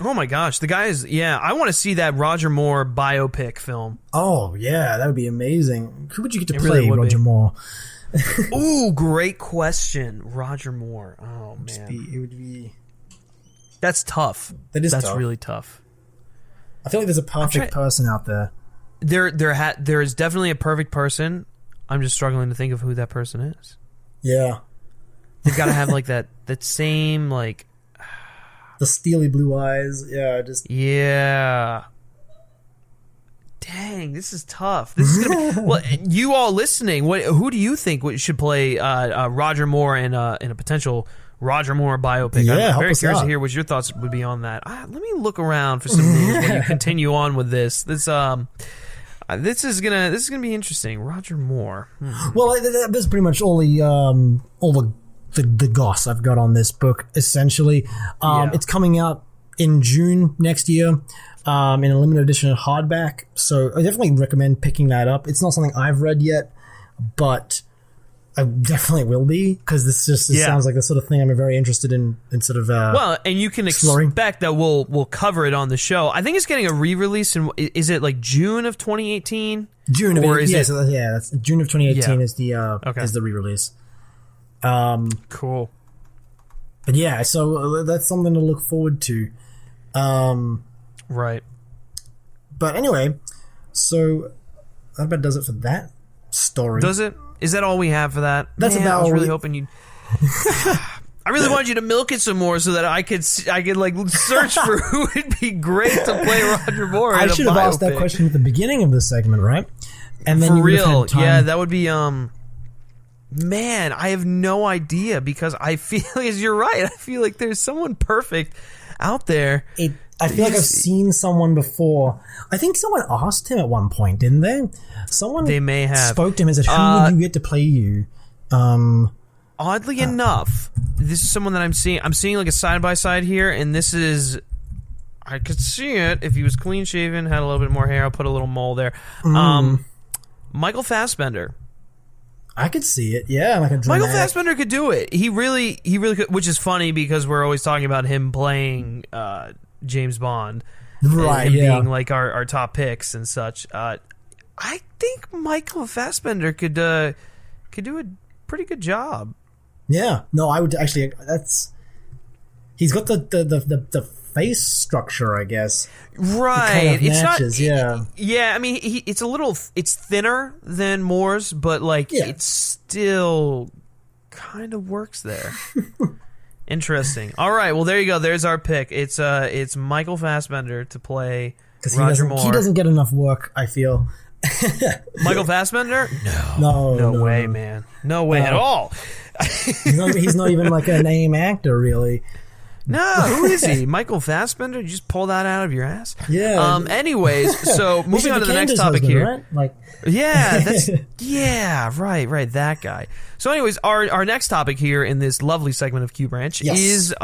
oh my gosh, the guy is I want to see that Roger Moore biopic film. Oh yeah, that would be amazing. Who would you get to play really Roger Moore? Ooh, great question. Roger Moore. Oh man, it would be. That's tough. That's tough. Really tough. I feel like there's a perfect person out there. There is definitely a perfect person. I'm just struggling to think of who that person is. Yeah. They've got to have like that same like the steely blue eyes. Yeah, yeah. Dang, this is tough. This is gonna be, well, you all listening, who do you think should play Roger Moore in a potential Roger Moore biopic? Yeah, I'm very curious to hear what your thoughts would be on that. Let me look around for some names when you continue on with this. This is gonna be interesting. Roger Moore. Well, that's pretty much all the goss I've got on this book. Essentially, it's coming out in June next year, in a limited edition hardback. So I definitely recommend picking that up. It's not something I've read yet, but I definitely will be, because this sounds like the sort of thing I'm very interested in sort of well, and you can expect that we'll cover it on the show. I think it's getting a re-release in, is it like June of 2018? June of that's June of 2018 is the is the re-release. Cool. But yeah, so that's something to look forward to. Right. But anyway, so that about does it for that story. Does it? Is that all we have for that? That's about all. I was really hoping you. I really wanted you to milk it some more so that I could like search for who would be great to play Roger Moore. I should have asked that question at the beginning of the segment, right? And then for you real, had time. yeah, that would be man, I have no idea, because I feel as you're right. I feel like there's someone perfect out there. I feel like I've seen someone before. I think someone asked him at one point, didn't they? They may have spoke to him and said, "Who would you get to play you?" Oddly enough, this is someone that I'm seeing. I'm seeing like a side by side here, and this is. I could see it if he was clean shaven, had a little bit more hair. I'll put a little mole there. Michael Fassbender. I could see it. Yeah, like a dramatic. Michael Fassbender could do it. He really could. Which is funny, because we're always talking about him playing James Bond, right? And him being like our top picks and such. I think Michael Fassbender could do a pretty good job. Yeah, no, I would actually. He's got the face structure, I guess. Right, it kind of it's matches, not. Yeah, I mean, it's thinner than Moore's, but like it still kind of works there. Interesting. All right, well there you go. There's our pick. It's Michael Fassbender to play Roger Moore. He doesn't get enough work, I feel. Michael Fassbender? No way, man. No way at all. He's not even like a name actor, really. No, who is he? Michael Fassbender? You just pull that out of your ass? Yeah. Anyways, so moving on to the next topic here. Right? Like, yeah, right, that guy. So, anyways, our next topic here in this lovely segment of Q Branch is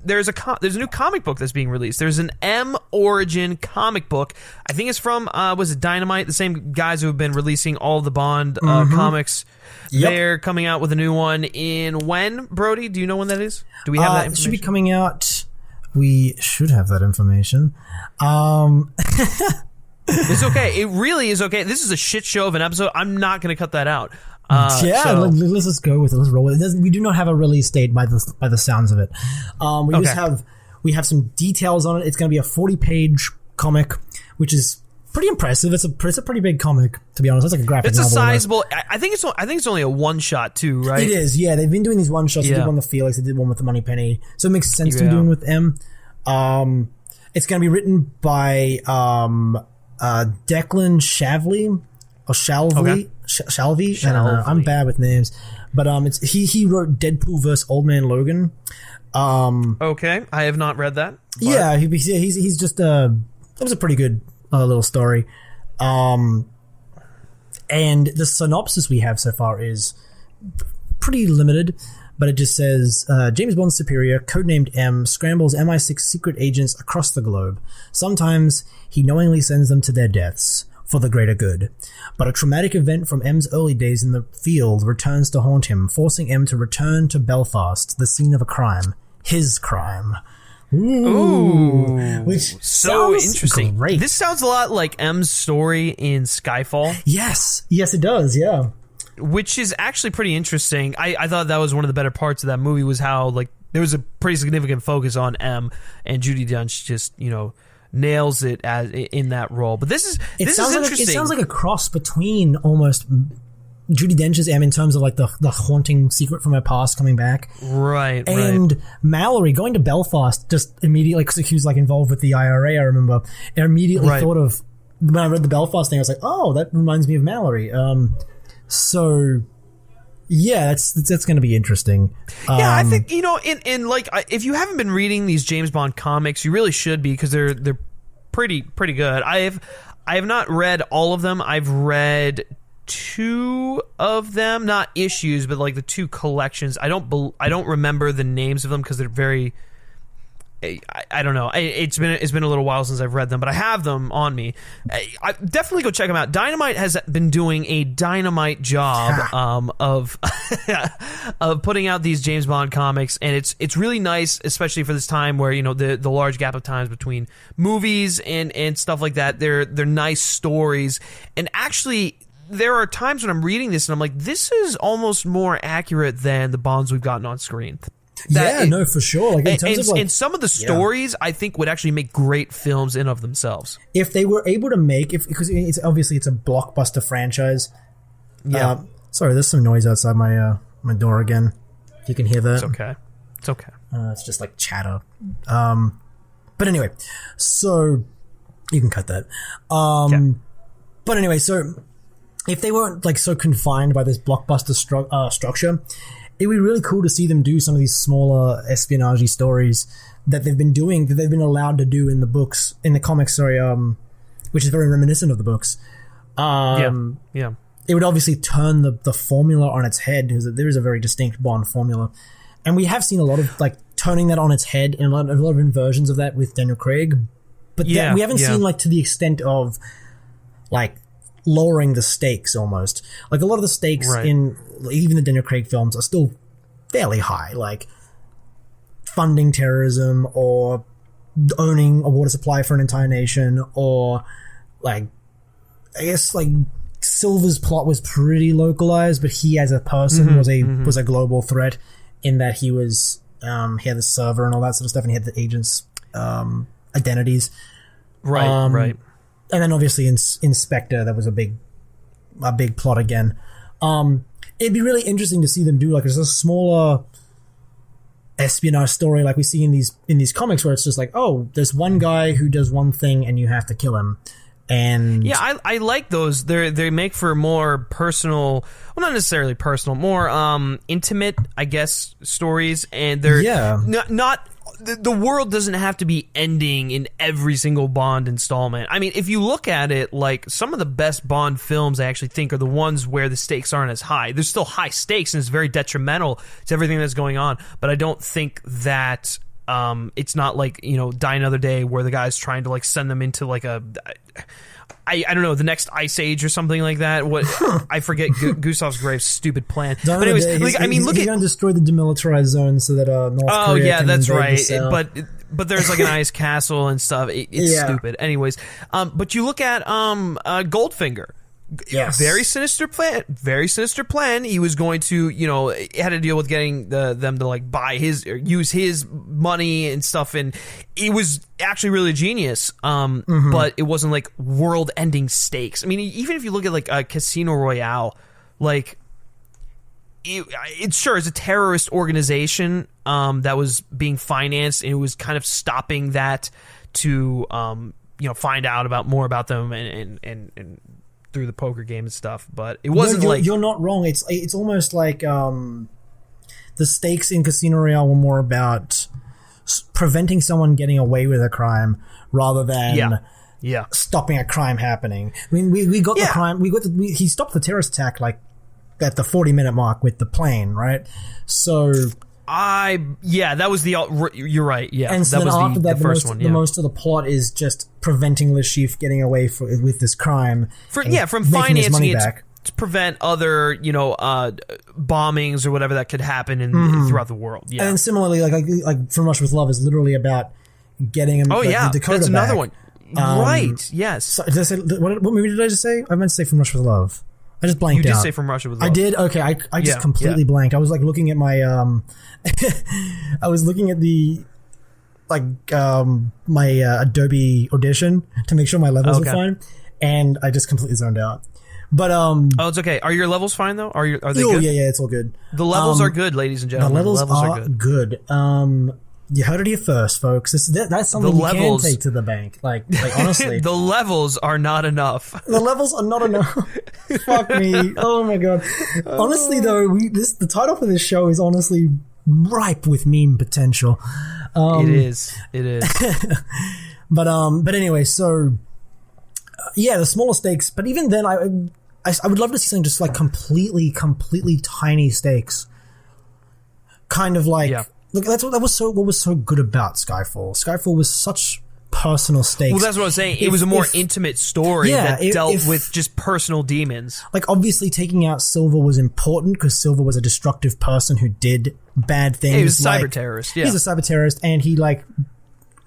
there's a new comic book that's being released. There's an M Origin comic book. I think it's from was it Dynamite? The same guys who have been releasing all the Bond comics. Yep. They're coming out with a new one in when, Brody? Do you know when that is? Do we have that information? It should be coming out. We should have that information. It's okay. It really is okay. This is a shit show of an episode. I'm not going to cut that out. Let's just go with it. Let's roll with it. We do not have a release date by the sounds of it. We have some details on it. It's going to be a 40-page comic, which is pretty impressive. It's a pretty big comic, to be honest. It's like a graphic novel. It's a sizable. I think it's only a one shot too, right? It is. Yeah, they've been doing these one shots. They did one with Felix. They did one with the Moneypenny. So it makes sense to be doing with M. It's going to be written by Declan Shalvey or Shalvey. Shalvey. I don't know. I'm bad with names, but he wrote Deadpool vs. Old Man Logan. Okay, I have not read that. Yeah, he's just it was a pretty good little story. And the synopsis we have so far is pretty limited, but it just says James Bond's superior, codenamed M, scrambles MI6 secret agents across the globe. Sometimes he knowingly sends them to their deaths for the greater good. But a traumatic event from M's early days in the field returns to haunt him, forcing M to return to Belfast, the scene of a crime. His crime. Ooh. Which so interesting. Great. This sounds a lot like M's story in Skyfall. Yes, it does, yeah. Which is actually pretty interesting. I thought that was one of the better parts of that movie, was how like there was a pretty significant focus on M, and Judi Dench just, nails it in that role. But this is interesting. It sounds like a cross between almost Judi Dench's M in terms of like the haunting secret from her past coming back. Right. And Mallory going to Belfast just immediately, because he was like involved with the IRA, I remember. I immediately thought of, when I read the Belfast thing, I was like, oh, that reminds me of Mallory. So yeah, that's going to be interesting. Yeah, I think, in like, if you haven't been reading these James Bond comics, you really should be, because they're pretty good. I have not read all of them. I've read 2 of them, not issues, but like the 2 collections. I don't remember the names of them because they're very. I don't know. It's been a little while since I've read them, but I have them on me. I definitely go check them out. Dynamite has been doing a dynamite job of of putting out these James Bond comics, and it's really nice, especially for this time where the large gap of times between movies and stuff like that. They're nice stories, and actually, there are times when I'm reading this and I'm like, this is almost more accurate than the Bonds we've gotten on screen. For sure. Like in terms of and some of the stories, I think, would actually make great films in of themselves if they were able to make because it's obviously it's a blockbuster franchise. Yeah. Sorry, there's some noise outside my door again. You can hear that. It's okay. It's just like chatter. But anyway, so you can cut that. But anyway, so if they weren't like so confined by this blockbuster structure, it'd be really cool to see them do some of these smaller espionage stories that they've been doing, that they've been allowed to do in the comics, which is very reminiscent of the books. Yeah. It would obviously turn the formula on its head, because there is a very distinct Bond formula. And we have seen a lot of like turning that on its head, and a lot of inversions of that with Daniel Craig. But we haven't seen like to the extent of like lowering the stakes almost. Like a lot of the stakes in even the Daniel Craig films are still fairly high, like funding terrorism or owning a water supply for an entire nation, or like I guess like Silver's plot was pretty localized, but he as a person was a global threat in that he was he had the server and all that sort of stuff, and he had the agents' identities. Right. And then obviously in Spectre, that was a big plot again. It'd be really interesting to see them do like a smaller espionage story like we see in these comics, where it's just like, oh, there's one guy who does one thing and you have to kill him. And yeah, I like those. They make for more personal, well, not necessarily personal, more intimate, I guess, stories. And they're not the world doesn't have to be ending in every single Bond installment. I mean, if you look at it, like some of the best Bond films, I actually think are the ones where the stakes aren't as high. There's still high stakes, and it's very detrimental to everything that's going on. But I don't think that it's not like, Die Another Day, where the guy's trying to like send them into like I don't know, the next ice age or something like that. What I forget Gustav's Grave's stupid plan. But anyways, look at he's going to destroy the demilitarized zone so that North Korea can that's right. But there's like an ice castle and stuff. It's stupid. Anyways, but you look at Goldfinger. Yes. Very sinister plan. Very sinister plan. He was going to, had to deal with getting them to like buy his or use his money and stuff, and it was actually really genius. But it wasn't like world-ending stakes. I mean, even if you look at like a Casino Royale, like it's a terrorist organization that was being financed, and it was kind of stopping that to find out more about them and through the poker game and stuff, but it wasn't you're not wrong. It's almost like the stakes in Casino Royale were more about preventing someone getting away with a crime rather than stopping a crime happening. I mean, we got the crime. He stopped the terrorist attack like at the 40-minute mark with the plane, right? So. That was you're right. Yeah, and so that was after the first one. The most of the plot is just preventing Le Chiffre getting away with this crime. From financing it to prevent other, bombings or whatever that could happen throughout the world. Yeah, and similarly, like From Russia with Love is literally about getting him. The Dakota that's another back. one. Right. Yes. So, did I say, what movie did I just say? I meant to say From Russia with Love. I just blanked out. You did say From Russia with Love. I did? Okay, I just completely blanked. I was like looking at my I was looking at the my Adobe Audition to make sure my levels were fine, and I just completely zoned out. But it's okay. Are your levels fine though? Are they good? Yeah, it's all good. The levels are good, ladies and gentlemen. The levels are good. You heard it here first, folks. That's something you can take to the bank. Like honestly, the levels are not enough. The levels are not enough. Fuck me. Oh my god. Honestly, though, the title for this show is honestly ripe with meme potential. It is. But anyway, so the smaller stakes. But even then, I would love to see something just like completely tiny stakes. Kind of like. Yeah. Look, what was so good about Skyfall. Skyfall was such personal stakes. Well, that's what I was saying. It was a more intimate story that dealt with just personal demons. Like, obviously, taking out Silver was important because Silver was a destructive person who did bad things. Yeah, he was a cyber terrorist. Yeah, he's a cyber terrorist, and he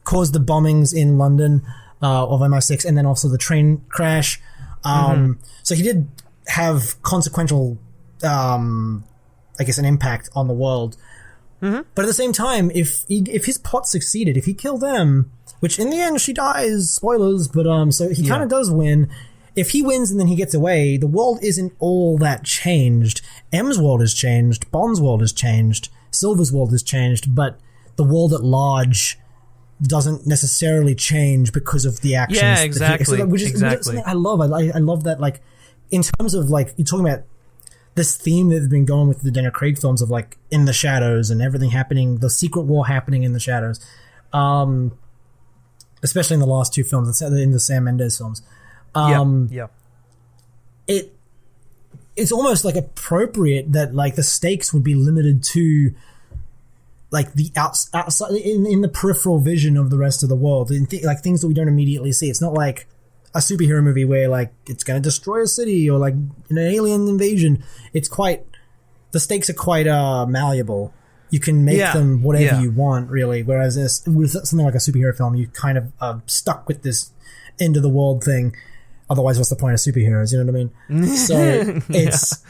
caused the bombings in London of MI6, and then also the train crash. So he did have consequential, an impact on the world. But at the same time, if his plot succeeded, if he killed them, which in the end she dies, spoilers, but so he kind of does win. If he wins and then he gets away, the world isn't all that changed. M's world has changed, Bond's world has changed, Silver's world has changed, but the world at large doesn't necessarily change because of the actions. Yeah, exactly. Which is something I love. I love that, like, in terms of, like, you're talking about this theme that they've been going with the Daniel Craig films of, like, in the shadows and everything happening, the secret war happening in the shadows. Especially in the last two films, in the Sam Mendes films. It's almost, like, appropriate that, like, the stakes would be limited to, like, the outside, in the peripheral vision of the rest of the world, like, things that we don't immediately see. It's not like a superhero movie where, like, it's going to destroy a city or, like, an alien invasion. It's quite, the stakes are quite malleable. You can make them whatever you want, really. Whereas with something like a superhero film, you kind of stuck with this end of the world thing. Otherwise, what's the point of superheroes? You know what I mean? So it's,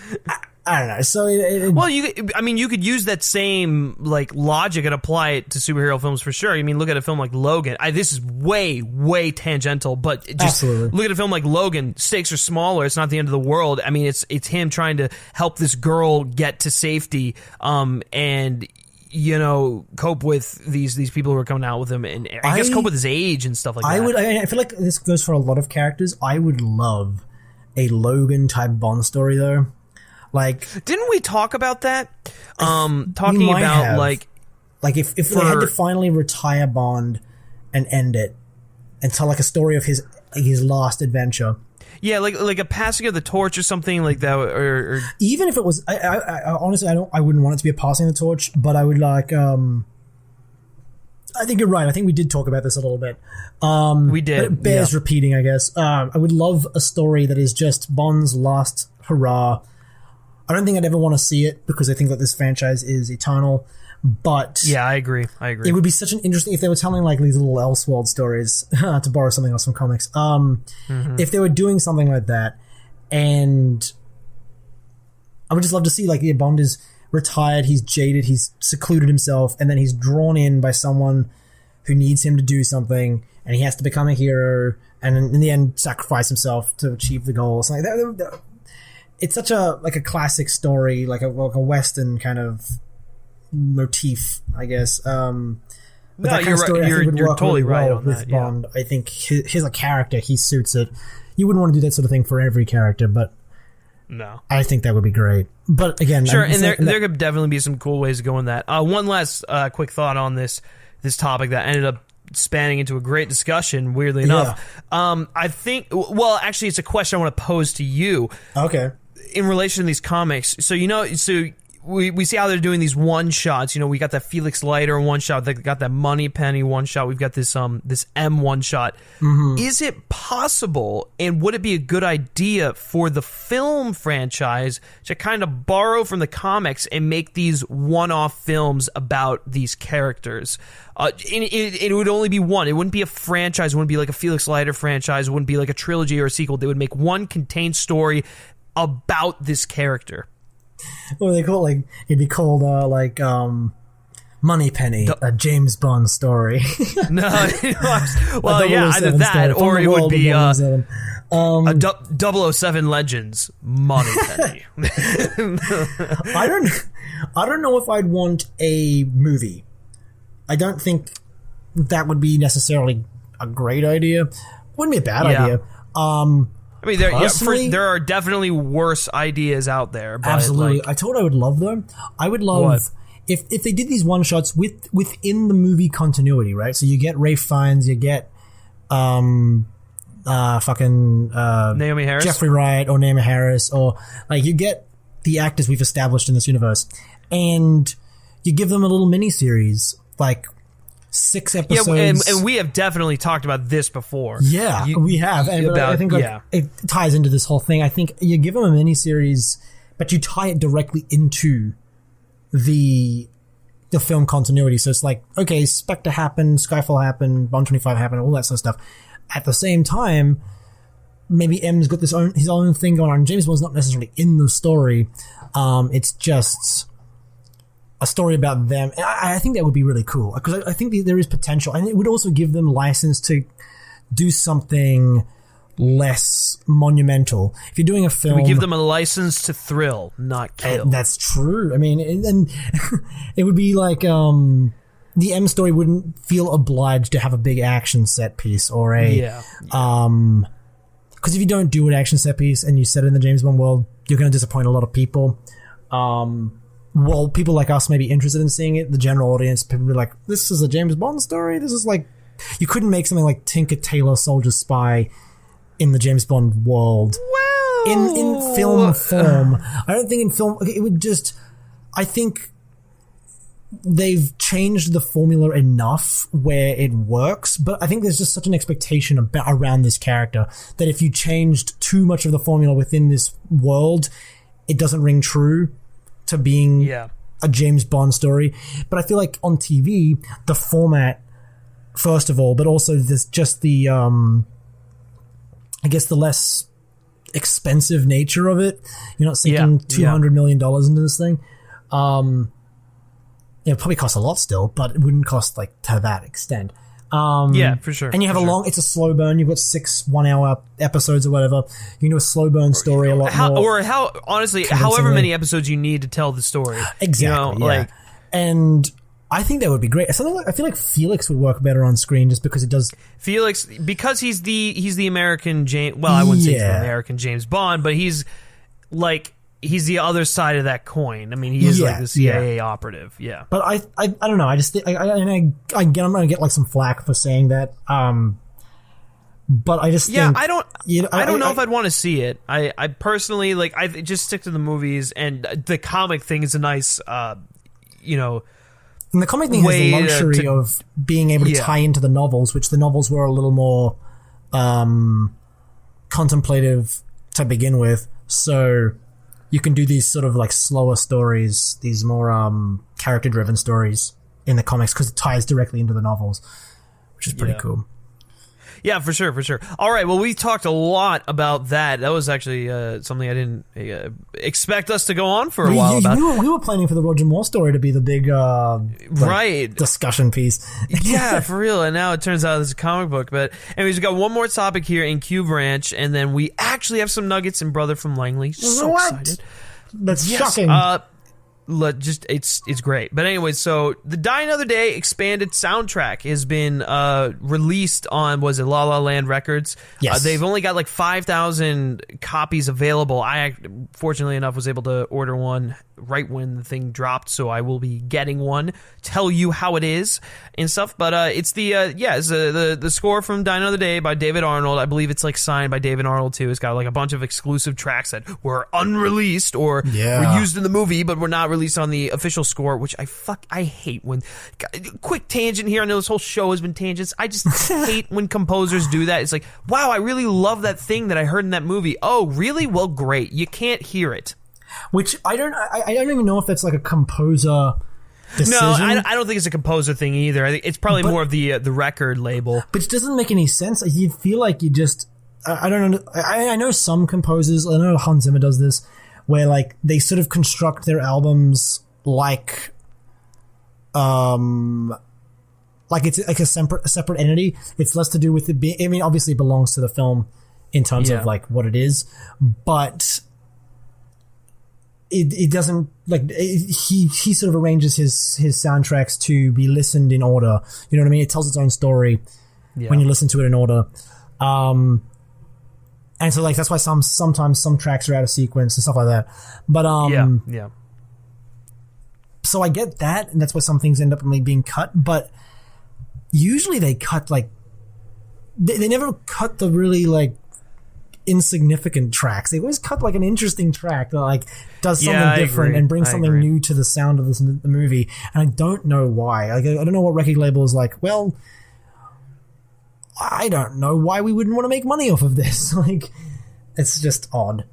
I don't know. So you could use that same, like, logic and apply it to superhero films for sure. I mean, look at a film like Logan. This is way tangential, but just look at a film like Logan. Stakes are smaller. It's not the end of the world. I mean, it's him trying to help this girl get to safety, and, you know, cope with these people who are coming out with him, and I guess cope with his age and stuff like that. I feel like this goes for a lot of characters. I would love a Logan type Bond story, though. Like, didn't we talk about that? Talking about like if they had to finally retire Bond and end it and tell, like, a story of his last adventure. Yeah, like a passing of the torch or something like that, or even if it was, I honestly, I wouldn't want it to be a passing of the torch, but I would like. I think you're right. I think we did talk about this a little bit. We did. But it bears repeating, I guess. I would love a story that is just Bond's last hurrah. I don't think I'd ever want to see it because I think that this franchise is eternal. But yeah, I agree. It would be such an interesting if they were telling, like, these little Elseworld stories to borrow something else from comics. If they were doing something like that, And I would just love to see, like, Bond is retired, he's jaded, he's secluded himself, and then he's drawn in by someone who needs him to do something, and he has to become a hero, and in the end sacrifice himself to achieve the goal. So, like, it's such a classic story, like a Western kind of motif, I guess. No, you're totally right on with that. Bond. I think his a character, he suits it. You wouldn't want to do that sort of thing for every character, but no, I think that would be great. But again, sure, and there could definitely be some cool ways to go in that. One last quick thought on this topic that ended up spanning into a great discussion, weirdly enough. I think, well, actually, it's a question I want to pose to you. Okay. In relation to these comics. So, we see how they're doing these one-shots. We got that Felix Leiter one-shot. They got that Moneypenny one-shot. We've got this M one-shot. Mm-hmm. Is it possible, and would it be a good idea for the film franchise to kind of borrow from the comics and make these one-off films about these characters? It would only be one. It wouldn't be a franchise. It wouldn't be like a Felix Leiter franchise. It wouldn't be like a trilogy or a sequel. They would make one contained story about this character. What do they call it? Like, it'd be called Moneypenny, a James Bond story. No, well, yeah, either that or it would be a 007 Legends Moneypenny. I don't know if I'd want a movie. I don't think that would be necessarily a great idea. Wouldn't be a bad idea. I mean, there are definitely worse ideas out there. But absolutely. I told I would love them. I would love if they did these one-shots within the movie continuity, right? So you get Ralph Fiennes, you get Naomi Harris, Jeffrey Wright, or Naomi Harris, or like you get the actors we've established in this universe, and you give them a little mini-series, like 6 episodes. Yeah, and we have definitely talked about this before. Yeah, we have. I think it ties into this whole thing. I think you give them a miniseries, but you tie it directly into the film continuity. So it's like, okay, Spectre happened, Skyfall happened, Bond 25 happened, all that sort of stuff. At the same time, maybe M's got his own thing going on. James Bond's not necessarily in the story. It's just a story about them. I think that would be really cool because I think there is potential, and it would also give them license to do something less monumental. If you're doing a film, we give them a license to thrill, not kill. That's true. I mean, and it would be like the M story wouldn't feel obliged to have a big action set piece or because if you don't do an action set piece and you set it in the James Bond world, you're going to disappoint a lot of people. Well, people like us may be interested in seeing it. The general audience, people be like, this is a James Bond story? This is like... You couldn't make something like Tinker Tailor Soldier Spy in the James Bond world. Well... In film form. I don't think in film... It would just... I think they've changed the formula enough where it works, but I think there's just such an expectation around this character that if you changed too much of the formula within this world, it doesn't ring true to being a James Bond story. But I feel like on TV, the format, first of all, but also this just the I guess the less expensive nature of it. You're not sinking $200 million into this thing. It probably costs a lot still, but it wouldn't cost like to that extent. For sure. And you have it's a slow burn. You've got 6 1-hour episodes or whatever. You can do a slow burn story a lot more. However many episodes you need to tell the story. Exactly. And I think that would be great. I feel like Felix would work better on screen just because it does. Felix, because he's the American James. Well, I wouldn't say he's the American James Bond, but he's he's the other side of that coin. I mean, he is like the CIA operative. Yeah. But I don't know. I just think I'm gonna get like some flack for saying that. But I just think, I don't know if I'd want to see it. I personally I just stick to the movies, and the comic thing is a nice and the comic thing has the luxury of being able to tie into the novels, which the novels were a little more contemplative to begin with. So you can do these sort of like slower stories, these more character-driven stories in the comics because it ties directly into the novels, which is pretty cool. Yeah, for sure. All right, well, we talked a lot about that. That was actually something I didn't expect us to go on for a while about. We were planning for the Roger Moore story to be the big discussion piece. Yeah, for real. And now it turns out it's a comic book. But anyways, we got one more topic here in Cube Ranch, and then we actually have some nuggets in Brother from Langley. So excited. That's shocking. It's great. But anyway, so the Die Another Day expanded soundtrack has been released on, was it La La Land Records? Yes. They've only got like 5,000 copies available. I, fortunately enough, was able to order one right when the thing dropped, so I will be getting one, tell you how it is and stuff. But it's the score from Die Another Day by David Arnold. I believe it's like signed by David Arnold too. It's got like a bunch of exclusive tracks that were unreleased or were used in the movie but were not released on the official score, which I hate when... Quick tangent here. I know this whole show has been tangents. I just hate when composers do that. It's like, wow, I really love that thing that I heard in that movie. Oh, really? Well, great. You can't hear it. Which I don't even know if that's like a composer decision. No, I don't think it's a composer thing either. I think it's probably more of the record label. But it doesn't make any sense. You feel like you just... I don't know. I know some composers, I know Hans Zimmer does this, where like they sort of construct their albums like it's like a separate entity. It's less to do with it being... I mean, obviously it belongs to the film in terms of like what it is, but... It doesn't like he sort of arranges his soundtracks to be listened in order. You know what I mean? It tells its own story when you listen to it in order. And so like that's why sometimes some tracks are out of sequence and stuff like that. But so I get that, and that's why some things end up being cut. But usually they cut like they never cut the really like insignificant tracks. They always cut like an interesting track that like does something different and brings something new to the sound of the movie. And I don't know why. Like, I don't know what record label is like, well, I don't know why we wouldn't want to make money off of this. Like, it's just odd.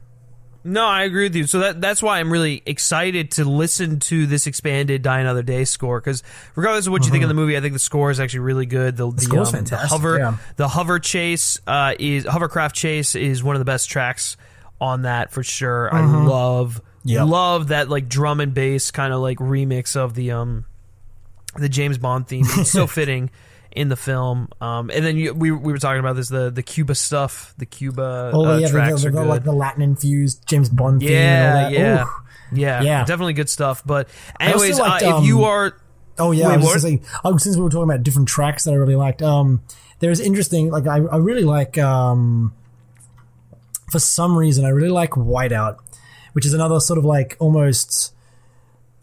No, I agree with you. So that's why I'm really excited to listen to this expanded Die Another Day score, because regardless of what you think of the movie, I think the score is actually really good. The score's fantastic. The hovercraft chase is one of the best tracks on that for sure. I love that like drum and bass kind of like remix of the James Bond theme. It's so fitting in the film. And then we were talking about this, the Cuba stuff, the Cuba tracks are good. Like the Latin infused James Bond theme and all that. Yeah, definitely good stuff. But anyways, if you are... since we were talking about different tracks that I really liked, there's interesting, like I really like, for some reason, I really like Whiteout, which is another sort of like almost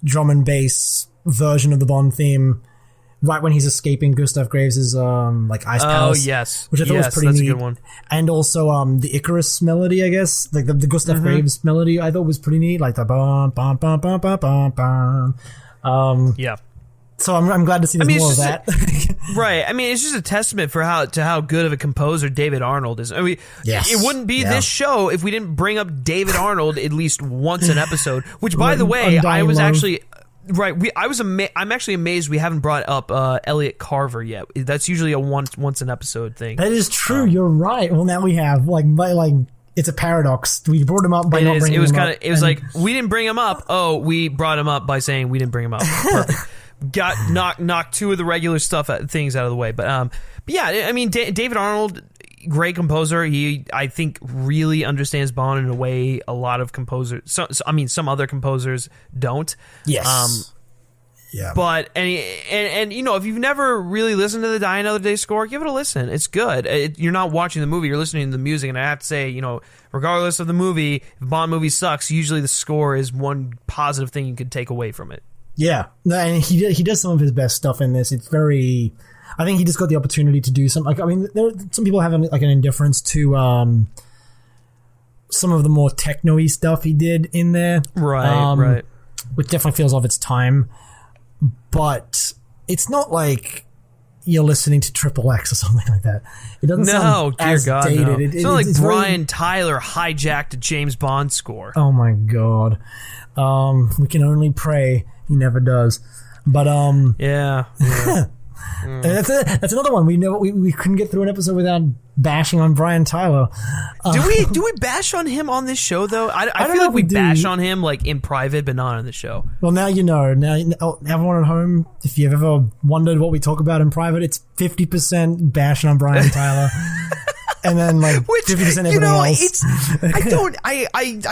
drum and bass version of the Bond theme. Right when he's escaping Gustav Graves' like Ice Palace. Oh, yes. Which I thought was pretty neat. That's a good one. And also the Icarus melody, I guess. Like the Gustav Graves melody, I thought was pretty neat. Like the bum, bum, bum, bum, bum, bum, bum. Yeah. So I'm glad to see more of that. Right. I mean, it's just a testament to how good of a composer David Arnold is. I mean, it wouldn't be this show if we didn't bring up David Arnold at least once an episode, which, by the way, I was actually... Right, I'm actually amazed we haven't brought up Elliot Carver yet. That's usually a once an episode thing. That is true. You're right. Well, now we have it's a paradox. We brought him up by not bringing him up. It was like we didn't bring him up. Oh, we brought him up by saying we didn't bring him up. Perfect. Got knocked two of the regular things out of the way. But yeah, I mean, David Arnold, great composer. He, I think, really understands Bond in a way a lot of composers. Some other composers don't. Yes. Yeah. But and you know, if you've never really listened to the Die Another Day score, give it a listen. It's good. You're not watching the movie; you're listening to the music. And I have to say, you know, regardless of the movie, if a Bond movie sucks, usually the score is one positive thing you could take away from it. Yeah, and he does some of his best stuff in this. It's very... I think he just got the opportunity to do some... Like, I mean, some people have like an indifference to some of the more techno-y stuff he did in there. Right. Which definitely feels of its time. But it's not like you're listening to Triple X or something like that. It doesn't sound as dated. No. It's not like Brian Tyler hijacked a James Bond score. Oh my God. We can only pray he never does. But yeah. That's another one. We couldn't get through an episode without bashing on Brian Tyler. Do we bash on him on this show though? I feel like we bash on him like in private, but not on the show. Well, now you know. Now everyone at home, if you've ever wondered what we talk about in private, it's 50% bashing on Brian Tyler. And then like 50% everything else.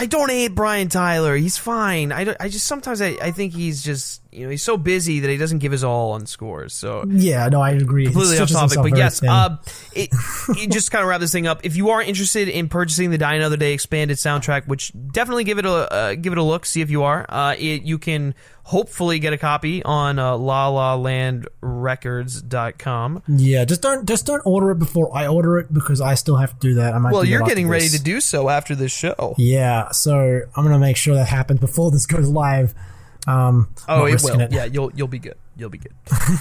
I don't hate Brian Tyler. He's fine. I just sometimes I think he's just he's so busy that he doesn't give his all on scores. So yeah, no, I agree. Completely off topic, but yes, it just kind of wrap this thing up. If you are interested in purchasing the Die Another Day expanded soundtrack, which definitely give it a look, see if you are. You can hopefully get a copy on LaLaLandRecords.com. Yeah, just don't order it before I order it because I still have to do that. Well, you're getting ready to do so after this show. Yeah, so I'm gonna make sure that happens before this goes live. It will. Yeah, you'll be good. You'll be good.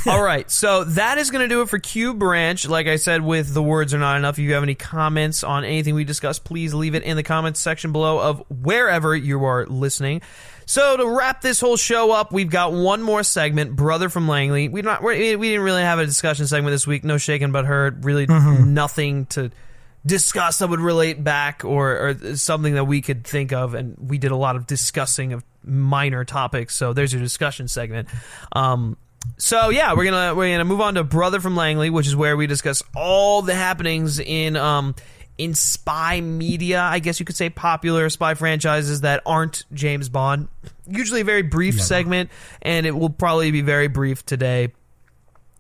All right, so that is going to do it for Q Branch. Like I said, with The Words Are Not Enough, if you have any comments on anything we discussed, please leave it in the comments section below of wherever you are listening. So to wrap this whole show up, we've got one more segment, Brother from Langley. We didn't really have a discussion segment this week. No shaken but heard. Really nothing to discuss that would relate back or something that we could think of, and we did a lot of discussing of minor topics. So there's your discussion segment. So yeah, we're gonna move on to Brother from Langley, which is where we discuss all the happenings in spy media, I guess you could say, popular spy franchises that aren't James Bond. Usually a very brief segment, and it will probably be very brief today.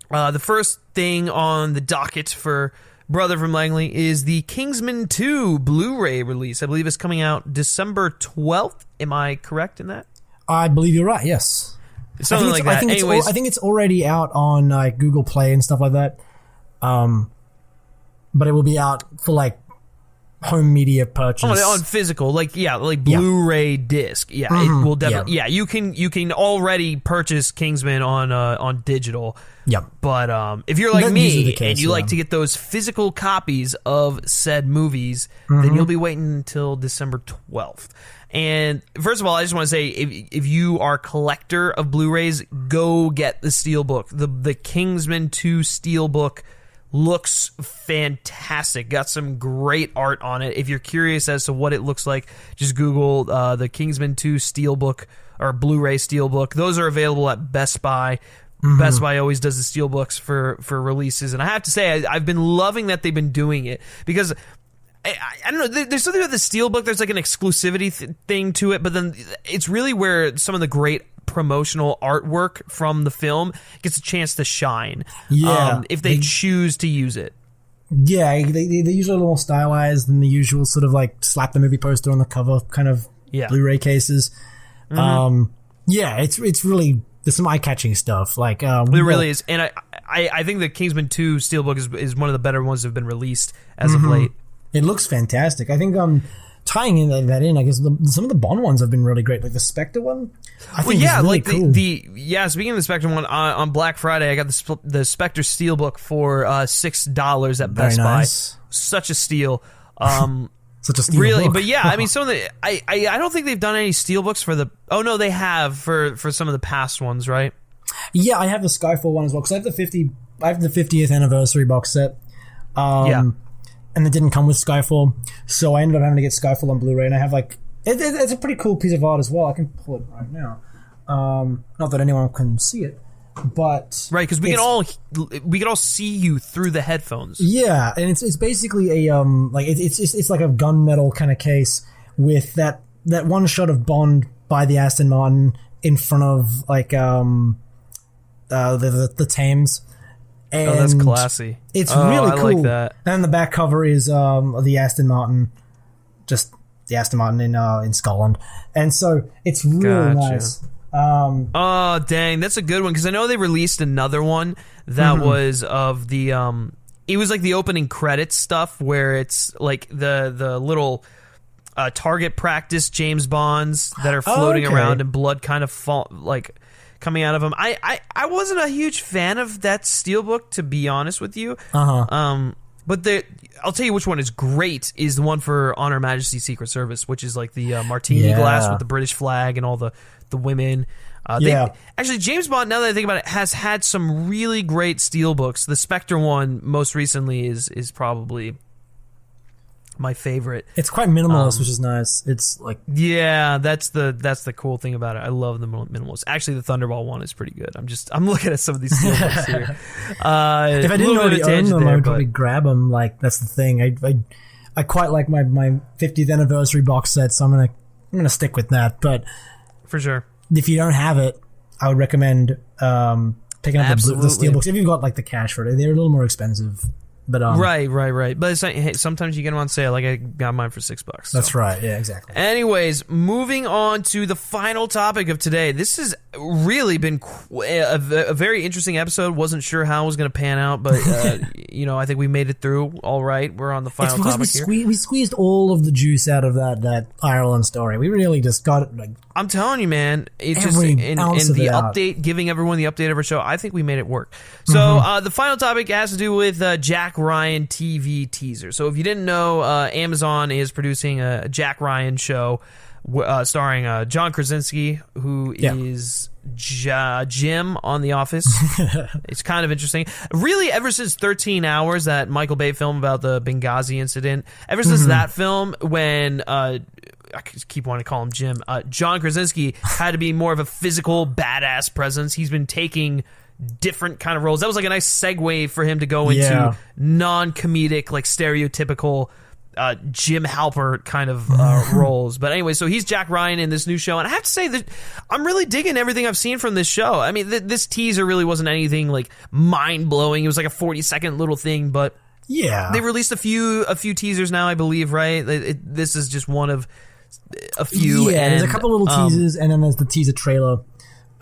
The first thing on the docket for Brother from Langley is the Kingsman 2 Blu-ray release. I believe it's coming out December 12th. Am I correct in that? I believe you're right, yes. Something like that. I think it's already out on Google Play and stuff like that. But it will be out for like home media purchase on physical, like Blu-ray disc. Yeah, it will definitely. Yeah, you can already purchase Kingsman on digital. Yep. But if you're like me and you like to get those physical copies of said movies, then you'll be waiting until December 12th. And first of all, I just want to say, if you are a collector of Blu-rays, go get the Steelbook. The Kingsman 2 Steelbook looks fantastic. Got some great art on it. If you're curious as to what it looks like, just Google the Kingsman 2 Steelbook or Blu-ray Steelbook. Those are available at Best Buy. Best Buy always does the Steelbooks for releases. And I have to say, I've been loving that they've been doing it because I don't know, there's something about the Steelbook, there's like an exclusivity thing to it, but then it's really where some of the great promotional artwork from the film gets a chance to shine. Yeah. If they choose to use it. Yeah, they're usually a little more stylized than the usual sort of like slap the movie poster on the cover kind of Blu-ray cases. Yeah, it's really, there's some eye-catching stuff. Like it really is. And I think the Kingsman 2 Steelbook is one of the better ones that have been released as of late. It looks fantastic. I think tying that in, I guess some of the Bond ones have been really great. Like the Spectre one, I think is really cool. Speaking of the Spectre one, on Black Friday, I got the Spectre Steelbook for $6 at Best Buy. Such a steal. Such a steal really book. But yeah, I mean, some of the I don't think they've done any Steelbooks for the. Oh no, they have for some of the past ones, right? Yeah, I have the Skyfall one as well because I have the 50th anniversary box set. And it didn't come with Skyfall, so I ended up having to get Skyfall on Blu-ray, and I have like it's a pretty cool piece of art as well. I can pull it right now. Not that anyone can see it, but right, because we can all see you through the headphones. Yeah, and it's basically a like it's like a gunmetal kind of case with that one shot of Bond by the Aston Martin in front of like the Thames. And that's classy. It's really cool. I like that. And the back cover is the Aston Martin, just the Aston Martin in Scotland, and so it's really nice. Oh dang, that's a good one because I know they released another one that was of the it was like the opening credits stuff where it's like the little target practice James Bonds that are floating around and blood kind of coming out of them. I wasn't a huge fan of that Steelbook, to be honest with you. But I'll tell you which one is great is the one for On Her Majesty's Secret Service, which is like the martini glass with the British flag and all the women. Actually, James Bond, now that I think about it, has had some really great steelbooks. The Spectre one, most recently, is probably my favorite. It's quite minimalist, which is nice. It's like that's the cool thing about it. I love the minimalist. Actually, the Thunderball one is pretty good. I'm looking at some of these steelbooks here. If I didn't already own them, I would probably grab them. Like, that's the thing. I quite like my 50th anniversary box set, so I'm gonna stick with that. But for sure, if you don't have it, I would recommend picking up the steelbooks if you've got like the cash for it. They're a little more expensive. But right. But it's like, hey, sometimes you get them on sale. Like, I got mine for $6. So. That's right. Yeah, exactly. Anyways, moving on to the final topic of today. This has really been a very interesting episode. Wasn't sure how it was going to pan out, but I think we made it through all right. We're on the final topic here. We squeezed all of the juice out of that Ireland story. We really just got it. Like, I'm telling you, man. It's just in the update, giving everyone the update of our show. I think we made it work. So the final topic has to do with Jack Ryan TV teaser. So if you didn't know, Amazon is producing a Jack Ryan show starring John Krasinski, who is Jim on The Office. It's kind of interesting. Really, ever since 13 Hours, that Michael Bay film about the Benghazi incident, ever since that film, when I keep wanting to call him Jim, John Krasinski had to be more of a physical, badass presence. He's been taking different kind of roles. That was like a nice segue for him to go into non-comedic, like stereotypical Jim Halpert kind of roles. But anyway, so he's Jack Ryan in this new show, and I have to say that I'm really digging everything I've seen from this show. I mean, this teaser really wasn't anything like mind-blowing. It was like a 40-second little thing, but they released a few teasers now, I believe, right? This is just one of a few. Yeah, there's a couple little teasers, and then there's the teaser trailer.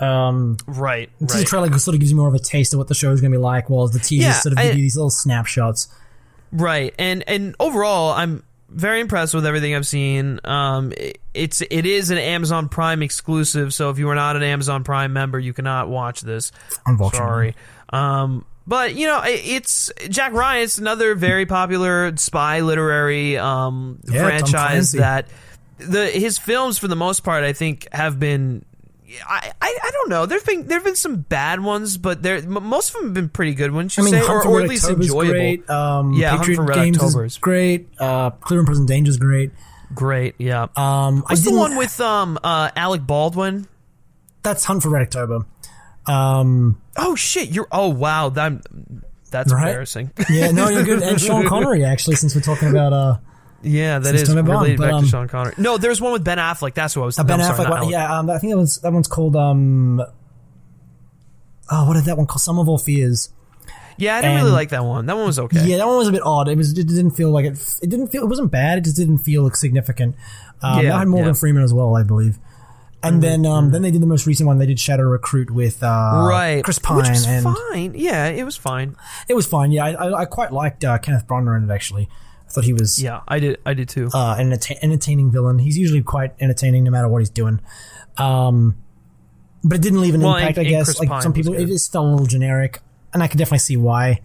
Right. The teaser trailer sort of gives you more of a taste of what the show is going to be like, while the teasers sort of give you these little snapshots. Right, and overall, I'm very impressed with everything I've seen. It is an Amazon Prime exclusive, so if you are not an Amazon Prime member, you cannot watch this. Unfortunately. Sorry. But, it's Jack Ryan. It's another very popular spy literary franchise that his films, for the most part, I think, have been... I don't know. There've been some bad ones, but most of them have been pretty good, wouldn't you say? Or at least enjoyable. Great. Hunt for Red Games October is great. Clear and Present Danger is great. Great, yeah. What's the one with Alec Baldwin? That's Hunt for Red October. Oh shit! Wow. That's right? Embarrassing. Yeah, no, you're good. And Sean Connery, actually, since we're talking about. Yeah, that is related back to Sean Connery. No, there's one with Ben Affleck. That's what I was thinking. Ben Affleck. I think that one's called. What is that one called? Some of All Fears. Yeah, I didn't really like that one. That one was okay. Yeah, that one was a bit odd. It didn't feel like it. It didn't feel. It wasn't bad. It just didn't feel significant. That had Morgan Freeman as well, I believe. And then they did the most recent one. They did Shadow Recruit with Chris Pine, which was fine. Yeah, it was fine. It was fine. Yeah, I quite liked Kenneth Branagh in it, actually. I thought he was... Yeah, I did too. An entertaining villain. He's usually quite entertaining no matter what he's doing. But it didn't leave an impact, I guess. Chris like Pine some people, it just felt a little generic, and I could definitely see why.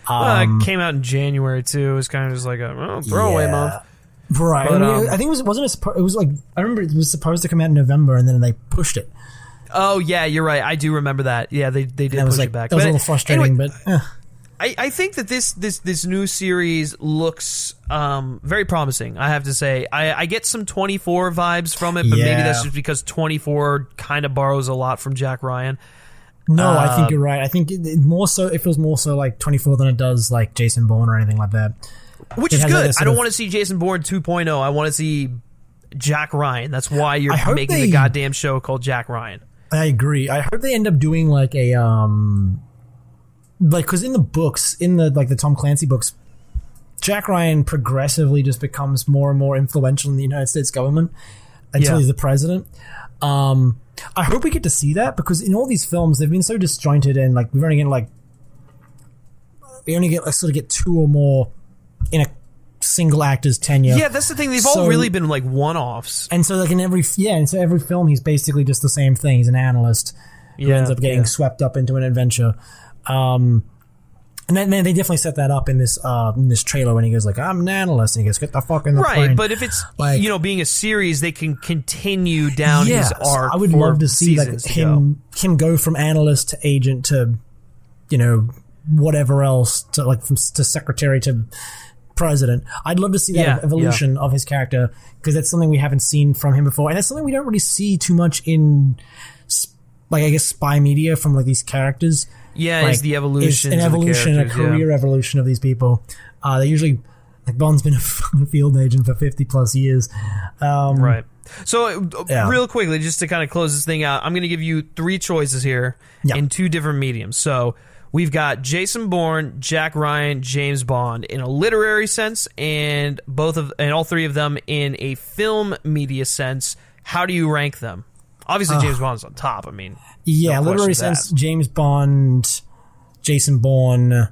It came out in January too. It was kind of just like a throwaway month. Right. But, I think it was like, I remember it was supposed to come out in November, and then they pushed it. Oh, yeah, you're right. I do remember that. Yeah, they did push it back. That was a little frustrating, anyway, but... I think that this new series looks very promising, I have to say. I get some 24 vibes from it, but maybe that's just because 24 kind of borrows a lot from Jack Ryan. No, I think you're right. I think it feels more so like 24 than it does like Jason Bourne or anything like that. Which is good. I don't want to see Jason Bourne 2.0. I want to see Jack Ryan. That's why you're making the goddamn show called Jack Ryan. I agree. I hope they end up doing like a... because in the books, the Tom Clancy books, Jack Ryan progressively just becomes more and more influential in the United States government until he's the president. I hope we get to see that, because in all these films they've been so disjointed, and like we only get two or more in a single actor's tenure. Yeah, that's the thing. They've all really been like one-offs, and so like every film he's basically just the same thing. He's an analyst who ends up getting swept up into an adventure. And then they definitely set that up in this trailer when he goes like, I'm an analyst, and he goes, get the fuck in the plane. Right, but if it's, like, being a series, they can continue down his arc. I would love to see like him go from analyst to agent to, whatever else, to like to secretary to president. I'd love to see that evolution of his character, because that's something we haven't seen from him before, and that's something we don't really see too much in, like, I guess, spy media from like these characters. Yeah, like, is the evolution, an evolution, a career evolution of these people. They usually, like, Bond's been a fucking field agent for 50 plus years. Right. So real quickly, just to kind of close this thing out, I'm going to give you 3 choices here in 2 different mediums. So we've got Jason Bourne, Jack Ryan, James Bond in a literary sense, and all 3 of them in a film media sense. How do you rank them? Obviously, James Bond's on top. I mean, no literary sense, James Bond, Jason Bourne,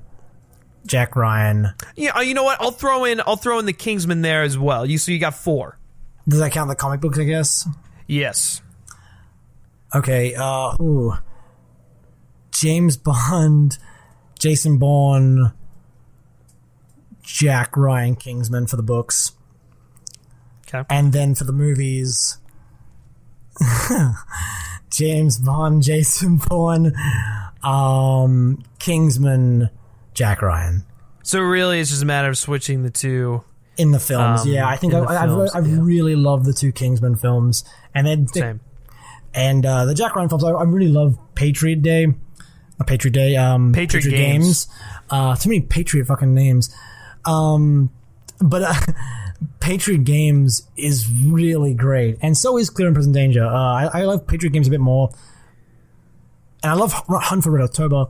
Jack Ryan. Yeah, you know what? I'll throw in the Kingsman there as well. So you got 4. Does that count the comic books, I guess? Yes. Okay. James Bond, Jason Bourne, Jack Ryan, Kingsman for the books. Okay. And then for the movies, James Bond, Jason Bourne, Kingsman, Jack Ryan. So really, it's just a matter of switching the 2 in the films. I think I really love the 2 Kingsman films, and then same. And the Jack Ryan films. I really love Patriot Day, Patriot Games. Too many Patriot fucking names. But Patriot Games is really great, and so is Clear and Present Danger. I love Patriot Games a bit more, and I love Hunt for Red October.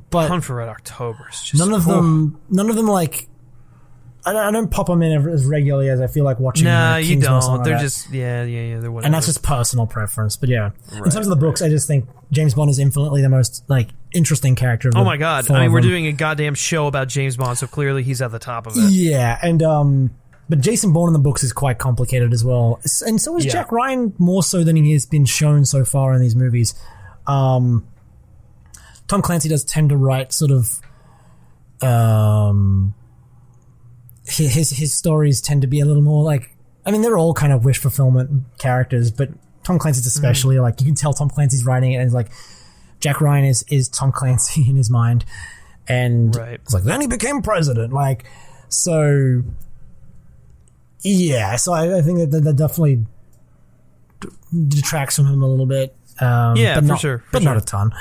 But Hunt for Red October is just none of them like. I don't pop them in as regularly as I feel like watching. No, you don't. Like they're that. just they're whatever. And that's just personal preference. But yeah, in terms of the books, I just think James Bond is infinitely the most like interesting character. Oh my god! I mean, we're doing a goddamn show about James Bond, so clearly he's at the top of it. Yeah, and but Jason Bourne in the books is quite complicated as well, and so is Jack Ryan, more so than he has been shown so far in these movies. Tom Clancy does tend to write sort of his stories tend to be a little more like, I mean, they're all kind of wish fulfillment characters, but Tom Clancy's especially like, you can tell Tom Clancy's writing it, and it's like Jack Ryan is Tom Clancy in his mind, and it's like, then he became president, like, so yeah, so I think that definitely detracts from him a little bit, but for sure, not a ton.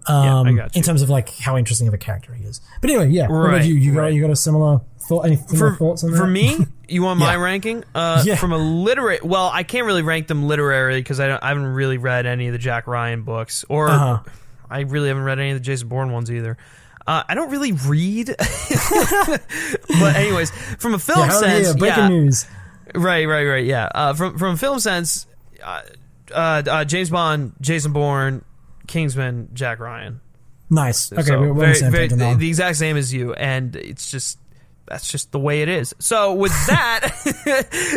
I got you. In terms of like how interesting of a character he is. But anyway, what about you? You got a similar thought? Any thoughts on that? For me, you want my ranking? From a literary, well, I can't really rank them literary because I haven't really read any of the Jack Ryan books, or I really haven't read any of the Jason Bourne ones either. I don't really read, but anyways, from a film sense, breaking news. Right, yeah. From a film sense, James Bond, Jason Bourne, Kingsman, Jack Ryan. Nice. Okay, so we're on the same page now. The exact same as you, and that's just the way it is. So with that,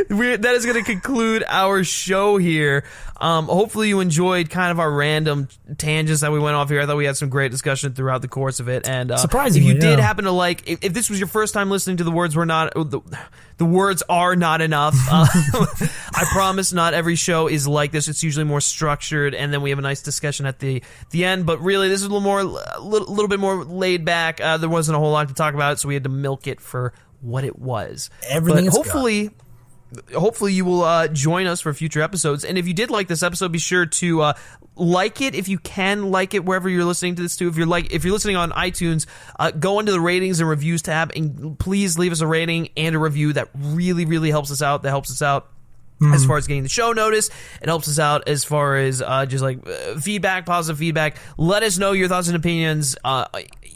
that is going to conclude our show here. Hopefully you enjoyed kind of our random tangents that we went off here. I thought we had some great discussion throughout the course of it. And surprisingly, if you did happen to like, if this was your first time listening to the words the words are not enough. I promise not every show is like this. It's usually more structured, and then we have a nice discussion at the end. But really, this is a little bit more laid back. There wasn't a whole lot to talk about, so we had to milk it for what it was. Everything but hopefully you will join us for future episodes. And if you did like this episode, be sure to like it if you can, like it wherever you're listening to this to. If you're listening on iTunes, go into the ratings and reviews tab and please leave us a rating and a review. That really, really helps us out. As far as getting the show notice, it helps us out as far as just like feedback, positive feedback. Let us know your thoughts and opinions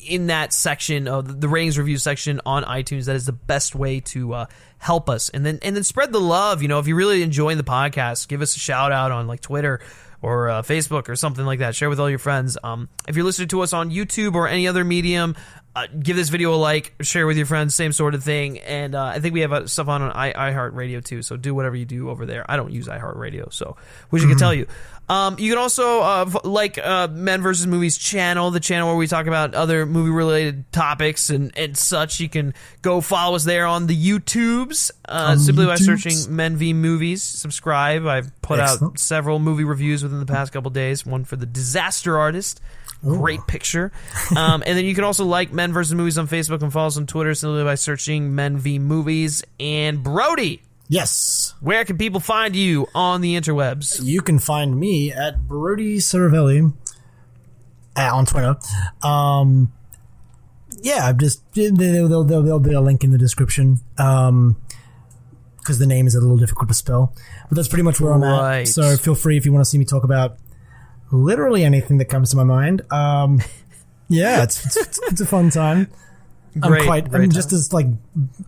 in that section of the ratings review section on iTunes. That is the best way to help us, and then spread the love. You know, if you're really enjoying the podcast, give us a shout out on like Twitter or Facebook or something like that. Share with all your friends. If you're listening to us on YouTube or any other medium, give this video a like, share with your friends, same sort of thing. And I think we have stuff on iHeartRadio too, so do whatever you do over there. I don't use iHeartRadio, so wish I could tell you. You can also like Men vs. Movies channel, the channel where we talk about other movie-related topics and such. You can go follow us there on the YouTubes, simply by searching Men v. Movies. Subscribe. I've put out several movie reviews within the past couple days, one for The Disaster Artist. Great picture. And then you can also like Men vs. Movies on Facebook and follow us on Twitter simply by searching Men v. Movies. And Brody. Yes. Where can people find you on the interwebs? You can find me at Brody Cervelli on Twitter. Yeah, there'll be a link in the description because the name is a little difficult to spell. But that's pretty much where I'm at. So feel free if you want to see me talk about literally anything that comes to my mind. Yeah, it's a fun time. I'm just as like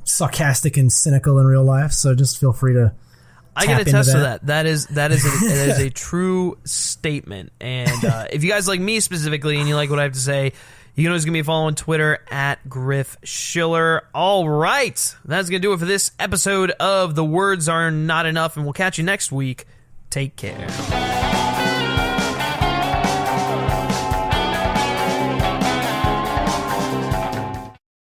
sarcastic and cynical in real life, so just feel free to. I can attest to that. That is a true statement. And if you guys like me specifically and you like what I have to say, you can always give me a follow on Twitter at Griff Schiller. All right, that's gonna do it for this episode of The Words Are Not Enough, and we'll catch you next week. Take care.